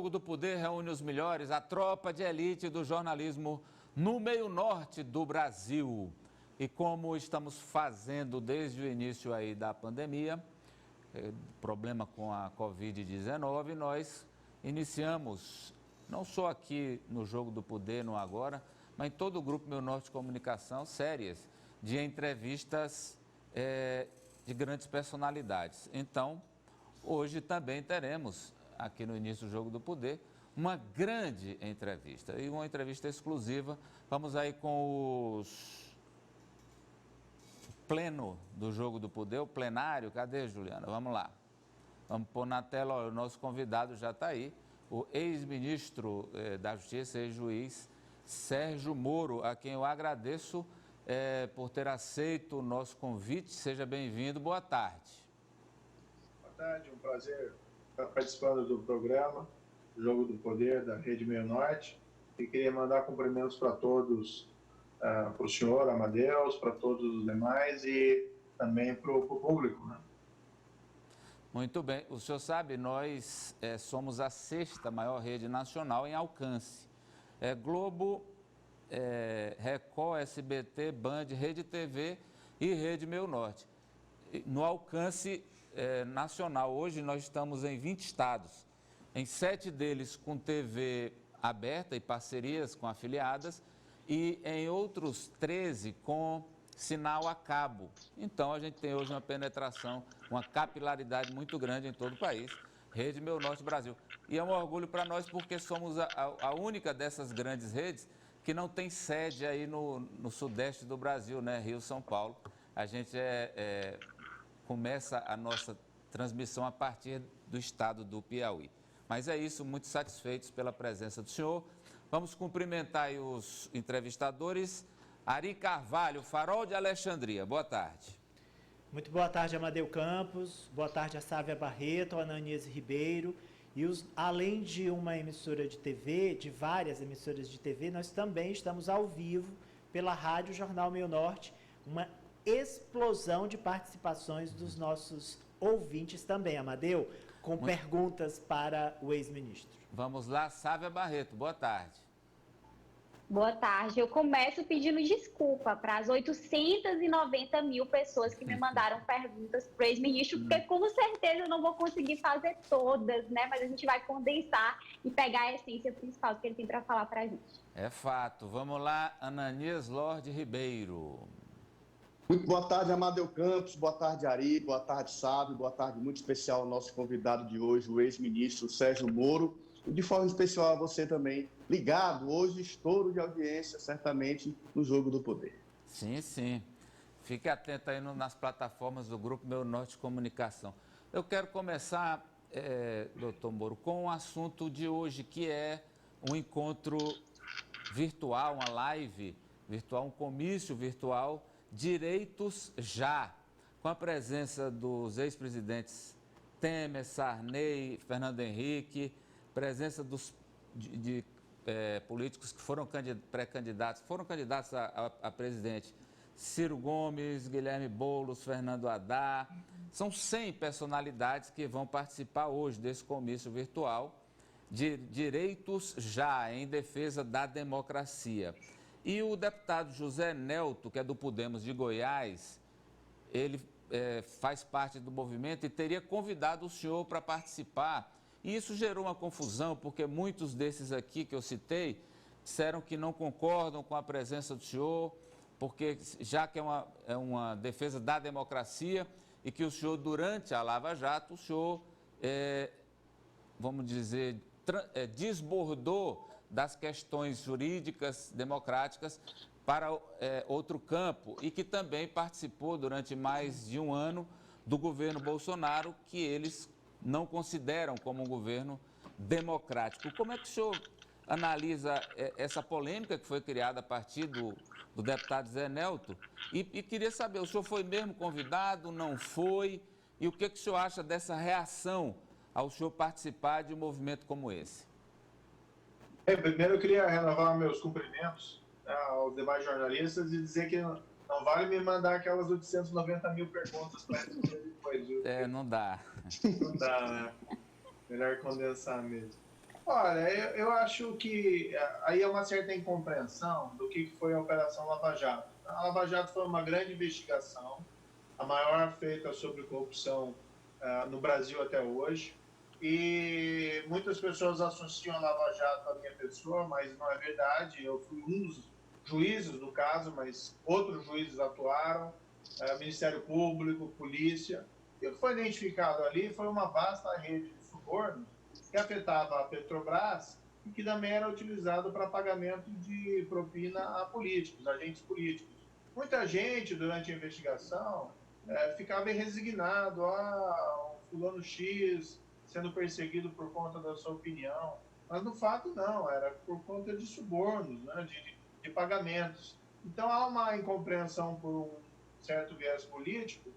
Jogo do Poder reúne os melhores, a tropa de elite do jornalismo no meio norte do Brasil. E como estamos fazendo desde o início aí da pandemia, problema com a Covid-19, nós iniciamos, não só aqui no Jogo do Poder, no Agora, mas em todo o Grupo Meu Norte de Comunicação, séries de entrevistas de grandes personalidades. Então, hoje também teremos, aqui no início do Jogo do Poder, uma grande entrevista e uma entrevista exclusiva. Vamos aí com os pleno do Jogo do Poder, o plenário. Cadê, Juliana? Vamos lá. Vamos pôr na tela, ó, o nosso convidado já está aí, o ex-ministro da Justiça, ex-juiz Sérgio Moro, a quem eu agradeço por ter aceito o nosso convite. Seja bem-vindo, boa tarde. Boa tarde, um prazer estar participando do programa Jogo do Poder da Rede Meio Norte, e queria mandar cumprimentos para todos, para o senhor Amadeus, para todos os demais e também para o público, né? Muito bem. O senhor sabe, nós somos a 6ª maior rede nacional em alcance. Globo, Record, SBT, Band, Rede TV e Rede Meio Norte. No alcance nacional, hoje nós estamos em 20 estados, em 7 deles com TV aberta e parcerias com afiliadas, e em outros 13 com sinal a cabo. Então, a gente tem hoje uma penetração, uma capilaridade muito grande em todo o país. Rede Meu Norte Brasil. E é um orgulho para nós porque somos a única dessas grandes redes que não tem sede aí no sudeste do Brasil, né? Rio, São Paulo. A gente começa a nossa transmissão a partir do estado do Piauí. Mas é isso, muito satisfeitos pela presença do senhor. Vamos cumprimentar aí os entrevistadores. Ari Carvalho, Farol de Alexandria, boa tarde. Muito boa tarde, Amadeu Campos, boa tarde a Sávia Barreto, a Ananias Ribeiro. E além de uma emissora de TV, de várias emissoras de TV, nós também estamos ao vivo pela Rádio Jornal Meio Norte, uma explosão de participações dos nossos ouvintes também, Amadeu, com perguntas para o ex-ministro. Vamos lá, Sávia Barreto, boa tarde. Boa tarde. Eu começo pedindo desculpa para as 890 mil pessoas que me mandaram perguntas para o ex-ministro, porque com certeza eu não vou conseguir fazer todas, né? Mas a gente vai condensar e pegar a essência principal que ele tem para falar para a gente. É fato. Vamos lá, Ananias Lorde Ribeiro. Muito boa tarde, Amadeu Campos, boa tarde, Ari, boa tarde, Sábio, boa tarde muito especial ao nosso convidado de hoje, o ex-ministro Sérgio Moro, e de forma especial a você também, ligado hoje, estouro de audiência, certamente, no Jogo do Poder. Sim, sim. Fique atento aí nas plataformas do Grupo Meu Norte de Comunicação. Eu quero começar, doutor Moro, com o assunto de hoje, que é um encontro virtual, uma live virtual, um comício virtual, Direitos Já, com a presença dos ex-presidentes Temer, Sarney, Fernando Henrique, presença de políticos que foram pré-candidatos, foram candidatos a presidente, Ciro Gomes, Guilherme Boulos, Fernando Haddad. São 100 personalidades que vão participar hoje desse comício virtual de Direitos Já, em defesa da democracia. E o deputado José Nelto, que é do Podemos de Goiás, ele faz parte do movimento e teria convidado o senhor para participar. E isso gerou uma confusão, porque muitos desses aqui que eu citei disseram que não concordam com a presença do senhor, porque já que é uma defesa da democracia e que o senhor, durante a Lava Jato, o senhor, vamos dizer, desbordou das questões jurídicas, democráticas, para outro campo, e que também participou durante mais de um ano do governo Bolsonaro, que eles não consideram como um governo democrático. Como é que o senhor analisa essa polêmica que foi criada a partir do deputado Zé Nelto? E queria saber, o senhor foi mesmo convidado, não foi? E o que o senhor acha dessa reação ao senhor participar de um movimento como esse? Primeiro eu queria renovar meus cumprimentos aos demais jornalistas e dizer que não vale me mandar aquelas 890 mil perguntas para responder depois. Não dá. Não dá, né? Melhor condensar mesmo. Olha, eu acho que aí é uma certa incompreensão do que foi a Operação Lava Jato. A Lava Jato foi uma grande investigação, a maior feita sobre corrupção no Brasil até hoje. E muitas pessoas associam a Lava Jato à minha pessoa, mas não é verdade. Eu fui um dos juízes do caso, mas outros juízes atuaram, Ministério Público, Polícia. E o que foi identificado ali foi uma vasta rede de subornos que afetava a Petrobras e que também era utilizado para pagamento de propina a políticos, agentes políticos. Muita gente, durante a investigação, ficava resignado a fulano X sendo perseguido por conta da sua opinião, mas no fato não, era por conta de subornos, né, de pagamentos. Então há uma incompreensão por um certo viés político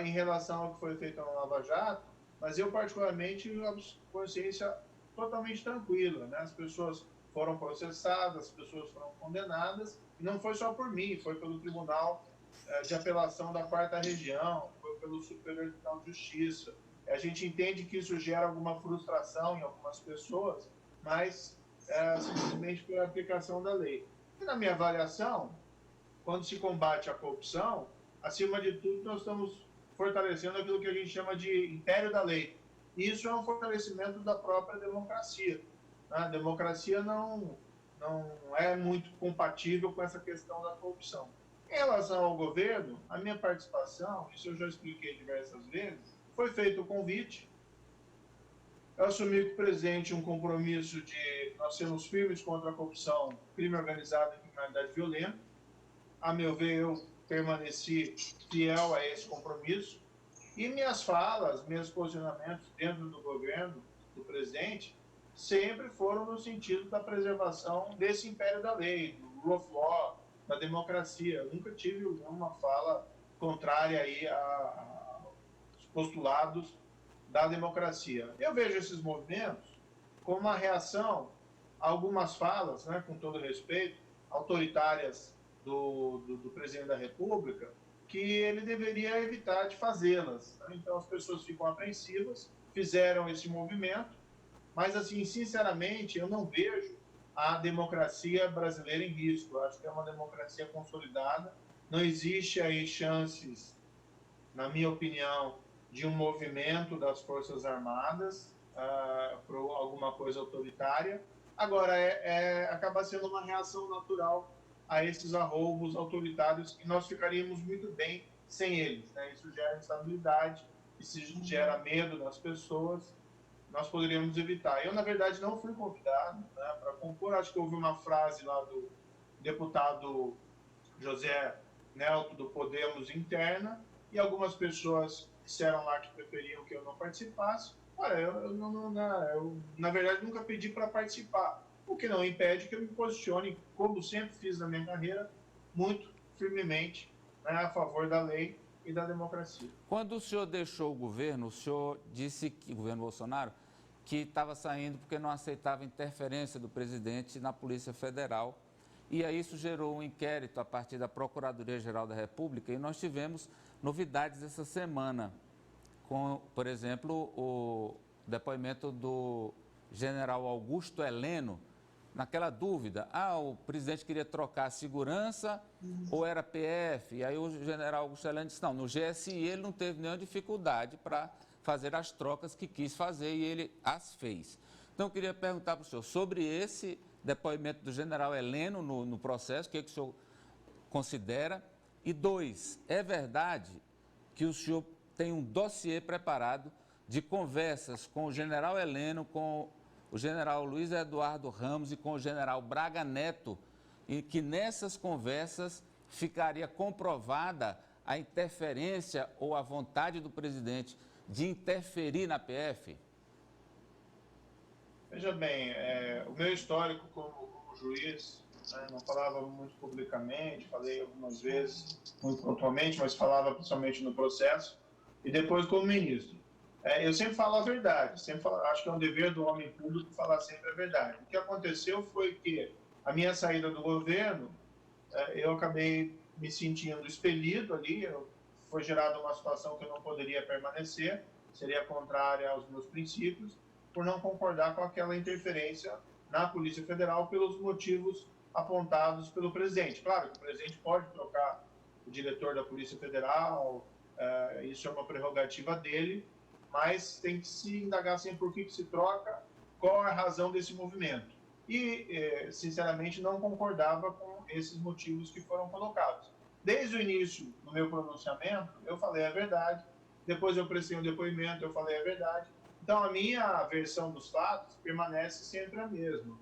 em relação ao que foi feito na Lava Jato, mas eu particularmente a consciência totalmente tranquila, né? As pessoas foram processadas, as pessoas foram condenadas, e não foi só por mim, foi pelo Tribunal de Apelação da Quarta Região, foi pelo Superior Tribunal de Justiça. A gente entende que isso gera alguma frustração em algumas pessoas, mas simplesmente pela aplicação da lei. E na minha avaliação, quando se combate a corrupção, acima de tudo, nós estamos fortalecendo aquilo que a gente chama de império da lei. Isso é um fortalecimento da própria democracia. A democracia não é muito compatível com essa questão da corrupção. Em relação ao governo, a minha participação, isso eu já expliquei diversas vezes, foi feito o convite. Eu assumi com o presidente um compromisso de nós sermos firmes contra a corrupção, crime organizado e criminalidade violenta. A meu ver, eu permaneci fiel a esse compromisso. E minhas falas, meus posicionamentos dentro do governo, do presidente, sempre foram no sentido da preservação desse império da lei, do rule of law, da democracia. Eu nunca tive uma fala contrária aí aos postulados da democracia. Eu vejo esses movimentos como uma reação a algumas falas, né, com todo respeito, autoritárias do presidente da República, que ele deveria evitar de fazê-las. Então as pessoas ficam apreensivas, fizeram esse movimento, mas assim, sinceramente, eu não vejo a democracia brasileira em risco. Eu acho que é uma democracia consolidada, não existe aí chances, na minha opinião, de um movimento das Forças Armadas para alguma coisa autoritária. Agora, acaba sendo uma reação natural a esses arroubos autoritários e nós ficaríamos muito bem sem eles, né? Isso gera instabilidade, isso gera medo nas pessoas, nós poderíamos evitar. Eu, na verdade, não fui convidado, né, para compor. Acho que houve uma frase lá do deputado José Nelto, do Podemos interna, e algumas pessoas disseram lá que preferiam que eu não participasse. Olha, eu na verdade, nunca pedi para participar, o que não impede que eu me posicione, como sempre fiz na minha carreira, muito firmemente, né, a favor da lei e da democracia. Quando o senhor deixou o governo, o senhor disse, que o governo Bolsonaro, que estava saindo porque não aceitava interferência do presidente na Polícia Federal. E aí isso gerou um inquérito a partir da Procuradoria-Geral da República e nós tivemos novidades essa semana, com, por exemplo, o depoimento do general Augusto Heleno, naquela dúvida, o presidente queria trocar a segurança ou era PF? E aí o general Augusto Heleno disse, não, no GSI ele não teve nenhuma dificuldade para fazer as trocas que quis fazer e ele as fez. Então eu queria perguntar para o senhor sobre esse depoimento do general Heleno no processo, o que o senhor considera? E 2, é verdade que o senhor tem um dossiê preparado de conversas com o general Heleno, com o general Luiz Eduardo Ramos e com o general Braga Neto, e que nessas conversas ficaria comprovada a interferência ou a vontade do presidente de interferir na PF? Veja bem, o meu histórico como juiz, né, não falava muito publicamente, falei algumas vezes, muito pontualmente, mas falava principalmente no processo, e depois como ministro. Eu sempre falo a verdade, acho que é um dever do homem público falar sempre a verdade. O que aconteceu foi que a minha saída do governo, eu acabei me sentindo expelido ali, foi gerada uma situação que eu não poderia permanecer, seria contrária aos meus princípios, por não concordar com aquela interferência na Polícia Federal pelos motivos apontados pelo presidente. Claro que o presidente pode trocar o diretor da Polícia Federal, isso é uma prerrogativa dele, mas tem que se indagar sempre por que se troca, qual é a razão desse movimento. E, sinceramente, não concordava com esses motivos que foram colocados. Desde o início, no meu pronunciamento, eu falei a verdade, depois eu prestei um depoimento, eu falei a verdade. Então, a minha versão dos fatos permanece sempre a mesma.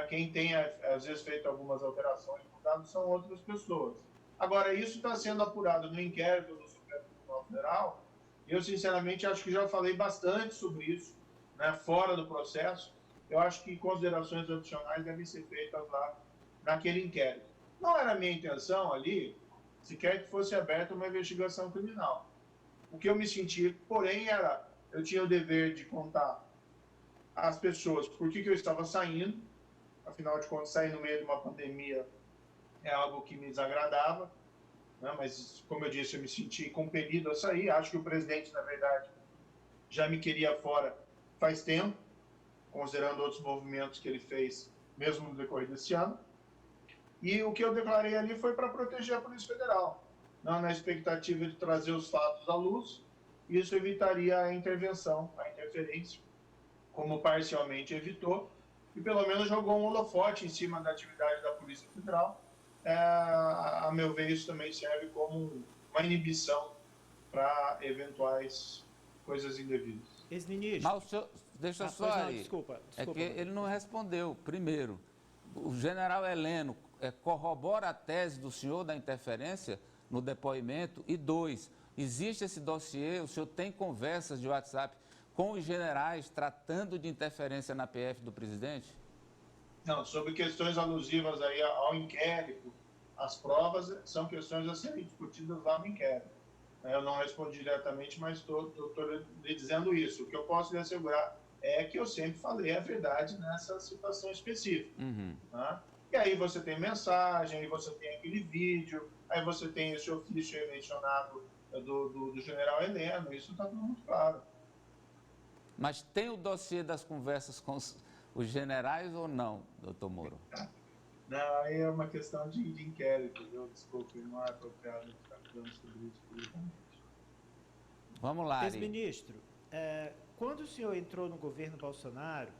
Quem tem, às vezes, feito algumas alterações no dado são outras pessoas. Agora, isso está sendo apurado no inquérito do Supremo Tribunal Federal. Eu, sinceramente, acho que já falei bastante sobre isso, fora do processo. Eu acho que considerações adicionais devem ser feitas lá naquele inquérito. Não era minha intenção ali, sequer que fosse aberta uma investigação criminal. O que eu me senti, porém, eu tinha o dever de contar às pessoas por que eu estava saindo. Afinal de contas, sair no meio de uma pandemia é algo que me desagradava, mas, como eu disse, eu me senti compelido a sair. Acho que o presidente, na verdade, já me queria fora faz tempo, considerando outros movimentos que ele fez, mesmo no decorrer desse ano. E o que eu declarei ali foi para proteger a Polícia Federal, na expectativa de trazer os fatos à luz. Isso evitaria a intervenção, a interferência, como parcialmente evitou, e pelo menos jogou um holofote em cima da atividade da Polícia Federal. A meu ver, isso também serve como uma inibição para eventuais coisas indevidas. Ex-ministro. Mas o senhor, deixa só não, aí. desculpa, É que ele não respondeu. Primeiro, o general Heleno corrobora a tese do senhor da interferência no depoimento? E 2, existe esse dossiê, o senhor tem conversas de WhatsApp com os generais tratando de interferência na PF do presidente? Não, sobre questões alusivas aí ao inquérito, as provas são questões a serem discutidas lá no inquérito. Eu não respondi diretamente, mas estou lhe dizendo isso. O que eu posso lhe assegurar é que eu sempre falei a verdade nessa situação específica. Uhum. E aí você tem mensagem, aí você tem aquele vídeo, aí você tem esse ofício mencionado do general Heleno, isso está tudo muito claro. Mas tem o dossiê das conversas com os generais ou não, doutor Moro? Não, aí é uma questão de inquérito, viu? Desculpe, não é apropriado ficar falando sobre isso publicamente. Vamos lá, Ari. Ex-ministro, quando o senhor entrou no governo Bolsonaro,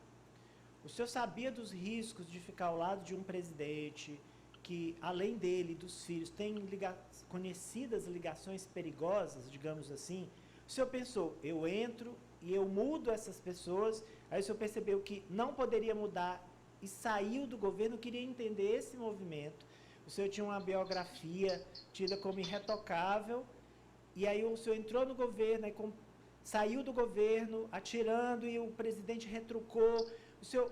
o senhor sabia dos riscos de ficar ao lado de um presidente que, além dele e dos filhos, tem conhecidas ligações perigosas, digamos assim? O senhor pensou, eu entro e eu mudo essas pessoas, aí o senhor percebeu que não poderia mudar e saiu do governo, queria entender esse movimento. O senhor tinha uma biografia tida como irretocável, e aí o senhor entrou no governo, aí saiu do governo, atirando, e o presidente retrucou. O senhor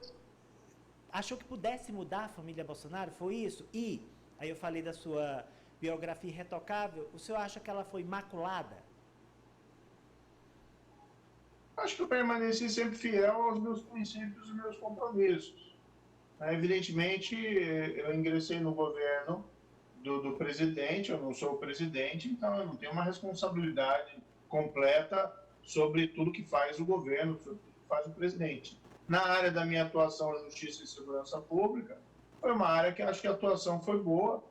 achou que pudesse mudar a família Bolsonaro? Foi isso? E, aí eu falei da sua biografia irretocável, o senhor acha que ela foi maculada? Acho que eu permaneci sempre fiel aos meus princípios e meus compromissos. Evidentemente, eu ingressei no governo do presidente, eu não sou o presidente, então eu não tenho uma responsabilidade completa sobre tudo que faz o governo, sobre tudo que faz o presidente. Na área da minha atuação na Justiça e Segurança Pública, foi uma área que acho que a atuação foi boa.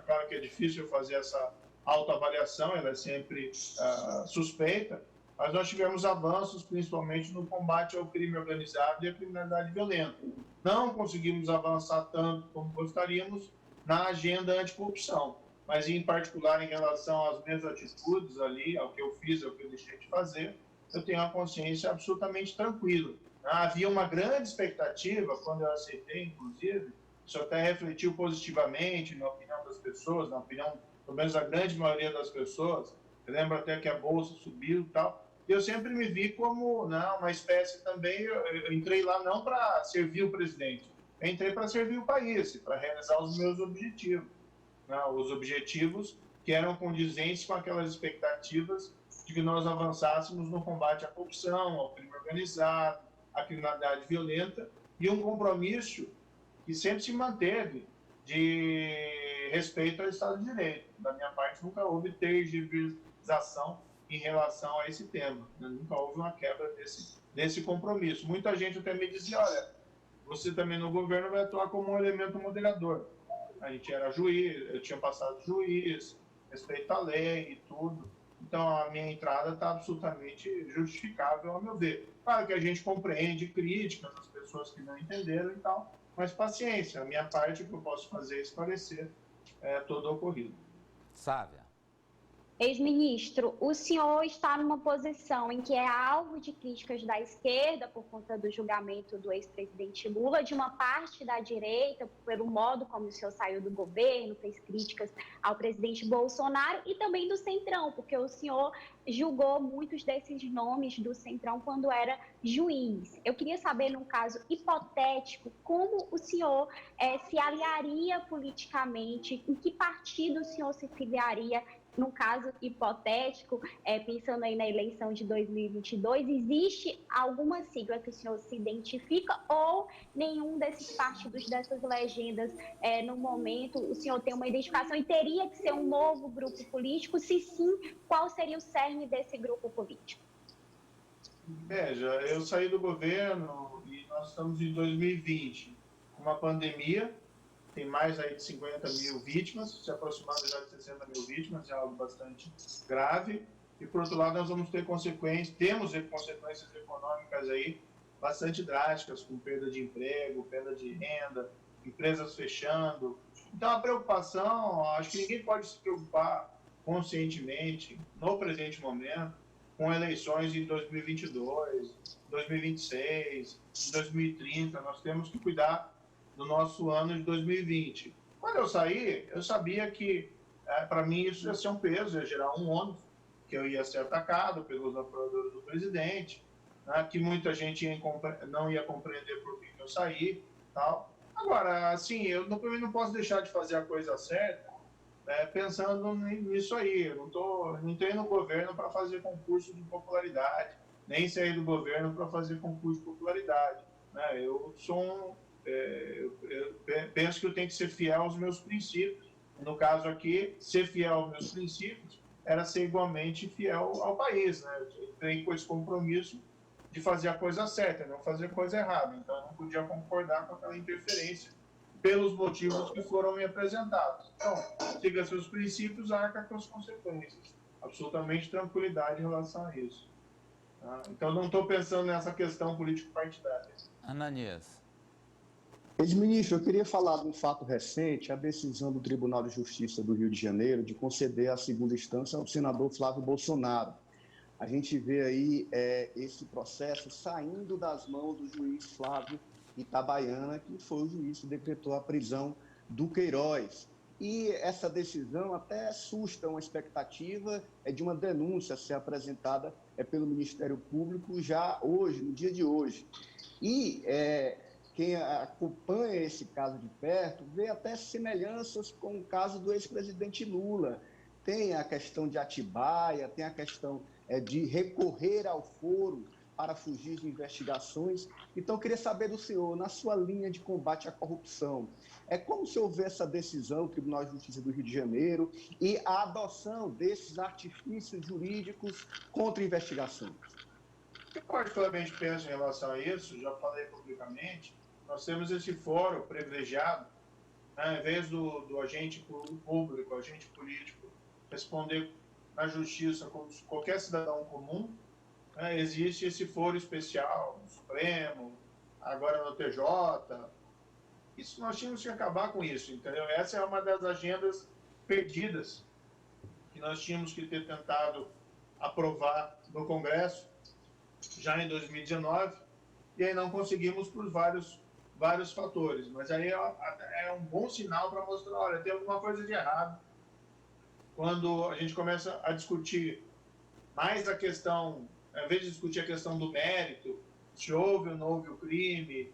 Claro que é difícil fazer essa autoavaliação, ela é sempre suspeita, mas nós tivemos avanços, principalmente no combate ao crime organizado e à criminalidade violenta. Não conseguimos avançar tanto como gostaríamos na agenda anticorrupção, mas em particular em relação às minhas atitudes ali, ao que eu fiz, ao que eu deixei de fazer, eu tenho a consciência absolutamente tranquila. Havia uma grande expectativa, quando eu aceitei, inclusive, isso até refletiu positivamente na opinião das pessoas, na opinião, pelo menos da grande maioria das pessoas. Eu lembro até que a Bolsa subiu e tal. Eu sempre me vi como uma espécie também, eu entrei lá não para servir o presidente, eu entrei para servir o país, para realizar os meus objetivos. Os objetivos que eram condizentes com aquelas expectativas de que nós avançássemos no combate à corrupção, ao crime organizado, à criminalidade violenta, e um compromisso que sempre se manteve de respeito ao Estado de Direito. Da minha parte, nunca houve tergiversação em relação a esse tema. Nunca houve uma quebra nesse compromisso. Muita gente até me dizia, olha, você também no governo vai atuar como um elemento moderador. A gente era juiz, eu tinha passado juiz, respeito à lei e tudo. Então, a minha entrada está absolutamente justificável, ao meu ver. Claro que a gente compreende críticas das pessoas que não entenderam e tal, mas paciência, a minha parte que eu posso fazer é esclarecer todo o ocorrido. Sávia. Ex-ministro, o senhor está numa posição em que é alvo de críticas da esquerda por conta do julgamento do ex-presidente Lula, de uma parte da direita, pelo modo como o senhor saiu do governo, fez críticas ao presidente Bolsonaro, e também do Centrão, porque o senhor julgou muitos desses nomes do Centrão quando era juiz. Eu queria saber, num caso hipotético, como o senhor se aliaria politicamente, em que partido o senhor se filiaria. Num caso hipotético, pensando aí na eleição de 2022, existe alguma sigla que o senhor se identifica ou nenhum desses partidos, dessas legendas, no momento, o senhor tem uma identificação e teria que ser um novo grupo político? Se sim, qual seria o cerne desse grupo político? Veja, eu saí do governo e nós estamos em 2020, com uma pandemia. Tem mais aí de 50 mil vítimas, se aproximando já de 60 mil vítimas, é algo bastante grave. E, por outro lado, nós vamos ter temos consequências econômicas aí bastante drásticas, com perda de emprego, perda de renda, empresas fechando. Então, a preocupação, acho que ninguém pode se preocupar conscientemente, no presente momento, com eleições em 2022, 2026, 2030. Nós temos que cuidar do nosso ano de 2020. Quando eu saí, eu sabia que, para mim, isso ia ser um peso, ia gerar um ônus, que eu ia ser atacado pelos apoiadores do presidente, né, que muita gente não ia compreender por que eu saí, tal. Agora, assim, eu não posso deixar de fazer a coisa certa, pensando nisso aí. Eu não entrei no governo para fazer concurso de popularidade, nem saí do governo para fazer concurso de popularidade. Né? Eu penso que eu tenho que ser fiel aos meus princípios. No caso aqui, ser fiel aos meus princípios era ser igualmente fiel ao país. Né? Eu tenho com esse compromisso de fazer a coisa certa, não fazer a coisa errada. Então, eu não podia concordar com aquela interferência pelos motivos que foram me apresentados. Então, siga seus princípios, arca com as consequências. Absolutamente tranquilidade em relação a isso. Tá? Então, não estou pensando nessa questão político-partidária. Ananias. Ex-ministro, eu queria falar de um fato recente, a decisão do Tribunal de Justiça do Rio de Janeiro de conceder a segunda instância ao senador Flávio Bolsonaro. A gente vê aí esse processo saindo das mãos do juiz Flávio Itabaiana, que foi o juiz que decretou a prisão do Queiroz. E essa decisão até assusta uma expectativa de uma denúncia a ser apresentada pelo Ministério Público já hoje, no dia de hoje. E quem acompanha esse caso de perto vê até semelhanças com o caso do ex-presidente Lula. Tem a questão de Atibaia, tem a questão de recorrer ao foro para fugir de investigações. Então, eu queria saber do senhor, na sua linha de combate à corrupção, como o senhor vê essa decisão do Tribunal de Justiça do Rio de Janeiro e a adoção desses artifícios jurídicos contra investigações? Eu particularmente penso em relação a isso, já falei publicamente, nós temos esse fórum privilegiado, né, em vez do agente público, agente político, responder na justiça como qualquer cidadão comum, né, existe esse foro especial no Supremo, agora no TJ. Isso, nós tínhamos que acabar com isso, entendeu? Essa é uma das agendas perdidas que nós tínhamos que ter tentado aprovar no Congresso já em 2019, e aí não conseguimos por vários fatores. Mas aí é um bom sinal para mostrar, olha, tem alguma coisa de errado. Quando a gente começa a discutir mais a questão, ao invés de discutir a questão do mérito, se houve ou não houve o crime,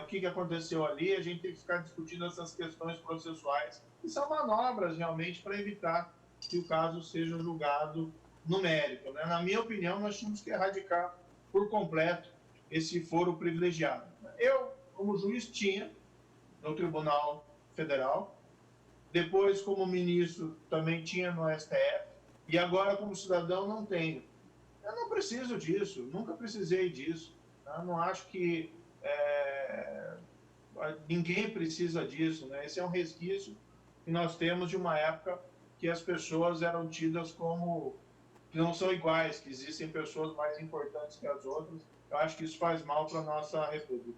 o que aconteceu ali, a gente tem que ficar discutindo essas questões processuais, que são manobras realmente para evitar que o caso seja julgado no mérito. Né? Na minha opinião, nós tínhamos que erradicar por completo esse foro privilegiado. Eu, como juiz, tinha no Tribunal Federal, depois, como ministro, também tinha no STF, e agora, como cidadão, não tenho. Eu não preciso disso, nunca precisei disso. Eu não acho que ninguém precisa disso, né? Esse é um resquício que nós temos de uma época que as pessoas eram tidas como que não são iguais, que existem pessoas mais importantes que as outras. Eu acho que isso faz mal para a nossa república.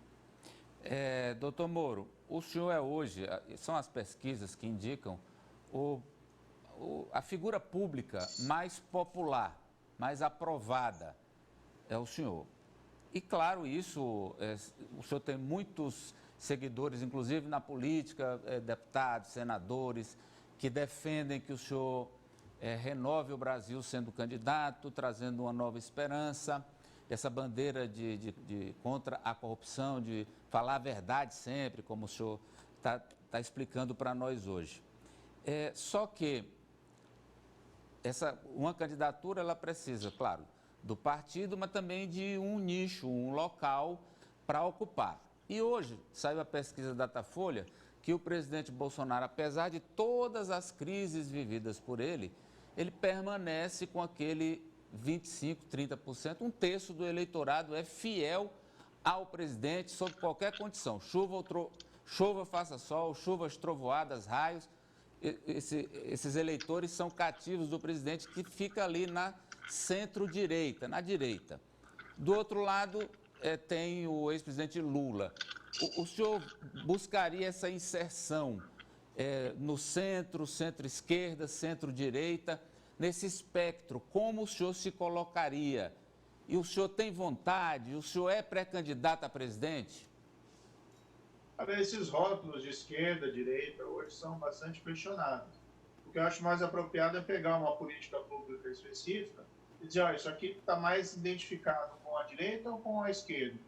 Doutor Moro, o senhor é hoje, são as pesquisas que indicam a figura pública mais popular, mais aprovada, é o senhor. E claro, isso, o senhor tem muitos seguidores, inclusive na política, deputados, senadores, que defendem que o senhor renove o Brasil sendo candidato, trazendo uma nova esperança, essa bandeira de contra a corrupção, de falar a verdade sempre, como o senhor está explicando para nós hoje. Só que uma candidatura, ela precisa, claro, do partido, mas também de um nicho, um local para ocupar. E hoje, saiu a pesquisa Datafolha, que o presidente Bolsonaro, apesar de todas as crises vividas por ele permanece com aquele 25%, 30%, um terço do eleitorado é fiel ao presidente sob qualquer condição, chuva, faça sol, chuvas, trovoadas, raios. Esses eleitores são cativos do presidente, que fica ali na centro-direita, na direita. Do outro lado, tem o ex-presidente Lula. O senhor buscaria essa inserção no centro, centro-esquerda, centro-direita, nesse espectro, como o senhor se colocaria? E o senhor tem vontade? O senhor é pré-candidato a presidente? Esses rótulos de esquerda, direita, hoje são bastante questionados. O que eu acho mais apropriado é pegar uma política pública específica e dizer, isso aqui está mais identificado com a direita ou com a esquerda,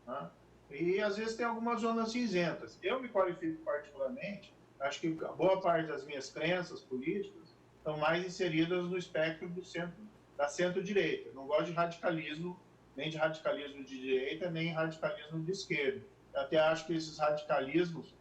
né? E, às vezes, tem algumas zonas cinzentas. Eu me qualifico particularmente, acho que boa parte das minhas crenças políticas estão mais inseridas no espectro da centro-direita. Não gosto de radicalismo, nem de radicalismo de direita, nem radicalismo de esquerda. Eu até acho que esses radicalismos,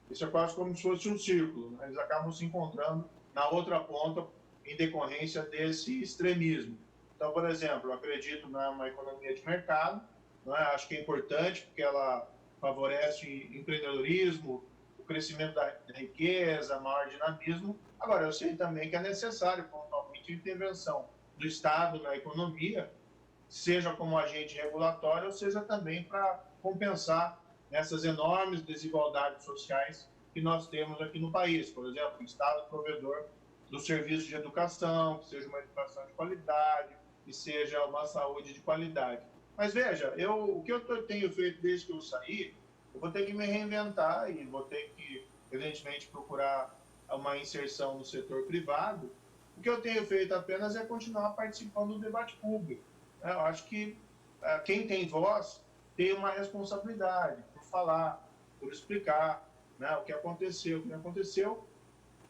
isso é quase como se fosse um círculo, né? Eles acabam se encontrando na outra ponta em decorrência desse extremismo. Então, por exemplo, eu acredito numa economia de mercado, não é? Acho que é importante porque ela favorece empreendedorismo, o crescimento da riqueza, maior dinamismo. Agora, eu sei também que é necessário, pontualmente, a intervenção do Estado na economia, seja como agente regulatório, ou seja também para compensar essas enormes desigualdades sociais que nós temos aqui no país. Por exemplo, o Estado provedor do serviço de educação, que seja uma educação de qualidade, que seja uma saúde de qualidade. Mas veja, o que eu tenho feito desde que eu saí, eu vou ter que me reinventar e vou ter que, evidentemente, procurar uma inserção no setor privado. O que eu tenho feito apenas é continuar participando do debate público. Eu acho que quem tem voz tem uma responsabilidade por falar, por explicar, né, o que aconteceu, o que não aconteceu.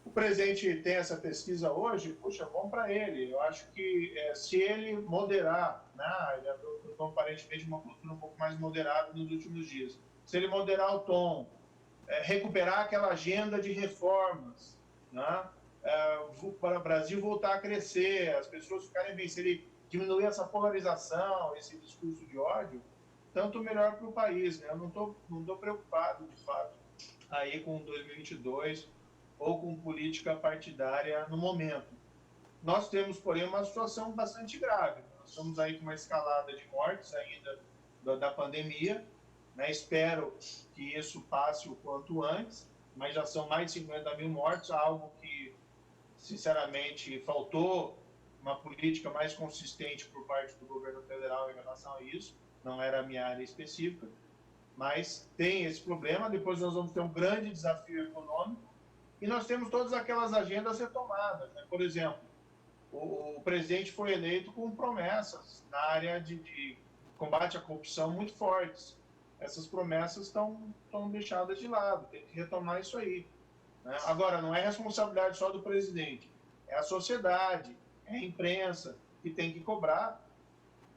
O presidente tem essa pesquisa hoje, puxa, bom para ele. Eu acho que se ele moderar, né, ele adotou aparentemente uma postura um pouco mais moderada nos últimos dias, se ele moderar o tom, recuperar aquela agenda de reformas, né, para o Brasil voltar a crescer, as pessoas ficarem bem, se ele diminuir essa polarização, esse discurso de ódio, tanto melhor para o país, né? Eu não estou preocupado, de fato, aí com 2022 ou com política partidária no momento. Nós temos, porém, uma situação bastante grave. Nós estamos aí com uma escalada de mortes ainda da pandemia, né? Espero que isso passe o quanto antes, mas já são mais de 50 mil mortes, algo que, sinceramente, faltou uma política mais consistente por parte do governo federal em relação a isso. Não era a minha área específica, mas tem esse problema. Depois nós vamos ter um grande desafio econômico e nós temos todas aquelas agendas retomadas, né? Por exemplo, o presidente foi eleito com promessas na área de combate à corrupção muito fortes. Essas promessas estão deixadas de lado, tem que retomar isso aí, né? Agora, não é responsabilidade só do presidente, é a sociedade, é a imprensa que tem que cobrar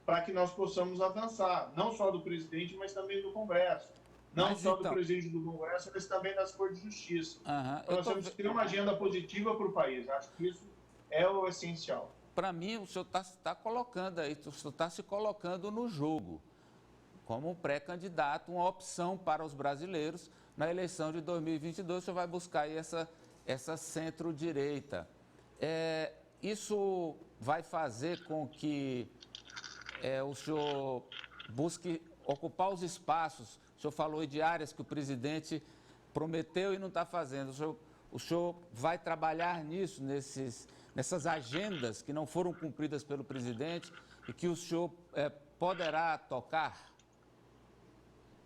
para que nós possamos avançar, não só do presidente, mas também do Congresso. Não só do presidente do Congresso, mas também das Cortes de Justiça. Então, nós temos que ter uma agenda positiva para o país. Acho que isso é o essencial. Para mim, o senhor está colocando aí, o senhor está se colocando no jogo. como um pré-candidato, uma opção para os brasileiros na eleição de 2022. O senhor vai buscar aí essa centro-direita. Isso vai fazer com que o senhor busque ocupar os espaços. O senhor falou de áreas que o presidente prometeu e não está fazendo. O senhor vai trabalhar nisso, nessas agendas que não foram cumpridas pelo presidente e que o senhor poderá tocar?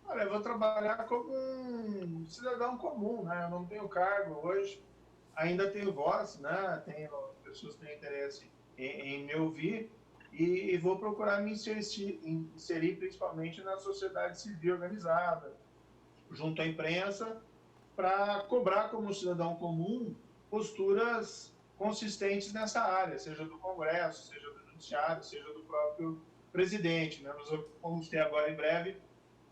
Olha, eu vou trabalhar como um cidadão comum, né? Eu não tenho cargo hoje, ainda tenho voz, né? Tenho pessoas que têm interesse em me ouvir e vou procurar me inserir principalmente na sociedade civil organizada, junto à imprensa, para cobrar como cidadão comum posturas consistentes nessa área, seja do Congresso, seja do Judiciário, seja do próprio presidente, né? Nós vamos ter agora em breve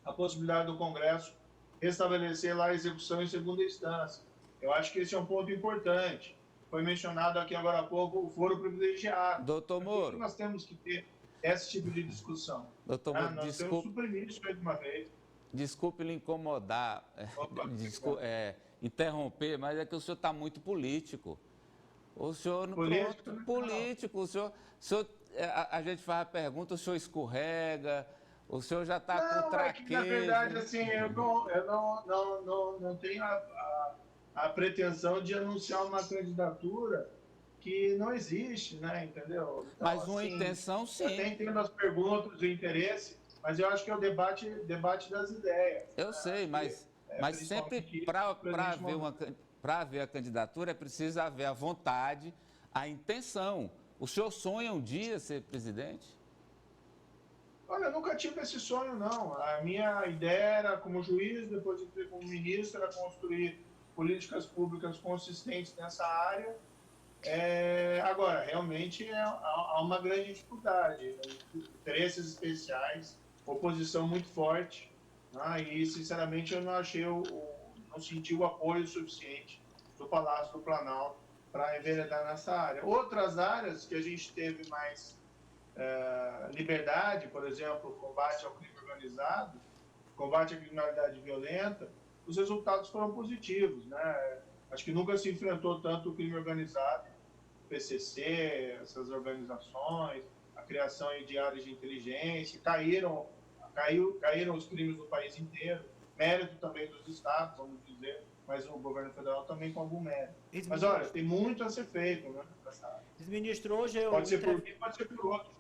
a possibilidade do Congresso restabelecer lá a execução em segunda instância. Eu acho que esse é um ponto importante. Foi mencionado aqui agora há pouco o foro privilegiado. Doutor Moro. Por que nós temos que ter esse tipo de discussão? Doutor Moro, nós temos que suprimir isso de uma vez. Desculpe lhe incomodar, interromper, mas é que o senhor está muito político. O senhor não político. O senhor, a gente faz a pergunta, o senhor escorrega, o senhor já está com traquejo. Na verdade, assim, eu não tenho a pretensão de anunciar uma candidatura que não existe, né? Entendeu? Então, mas uma intenção, sim. Eu até entendo as perguntas, o interesse, mas eu acho que é o debate das ideias. Eu sei, mas sempre para haver a candidatura é preciso haver a vontade, a intenção. O senhor sonha um dia ser presidente? Olha, eu nunca tive esse sonho, não. A minha ideia era, como juiz, depois de ter como ministro, era construir políticas públicas consistentes nessa área. Agora, realmente há uma grande dificuldade, interesses especiais, oposição muito forte, né? E, sinceramente, eu não senti o apoio suficiente do Palácio do Planalto para enveredar nessa área. Outras áreas que a gente teve mais liberdade, por exemplo, combate ao crime organizado, combate à criminalidade violenta, os resultados foram positivos, né? Acho que nunca se enfrentou tanto o crime organizado, o PCC, essas organizações, a criação de áreas de inteligência, caíram os crimes no país inteiro, mérito também dos estados, vamos dizer, mas o governo federal também com algum mérito. Mas olha, tem muito a ser feito, né? Ex-ministro, hoje pode ser por mim, pode ser por outro.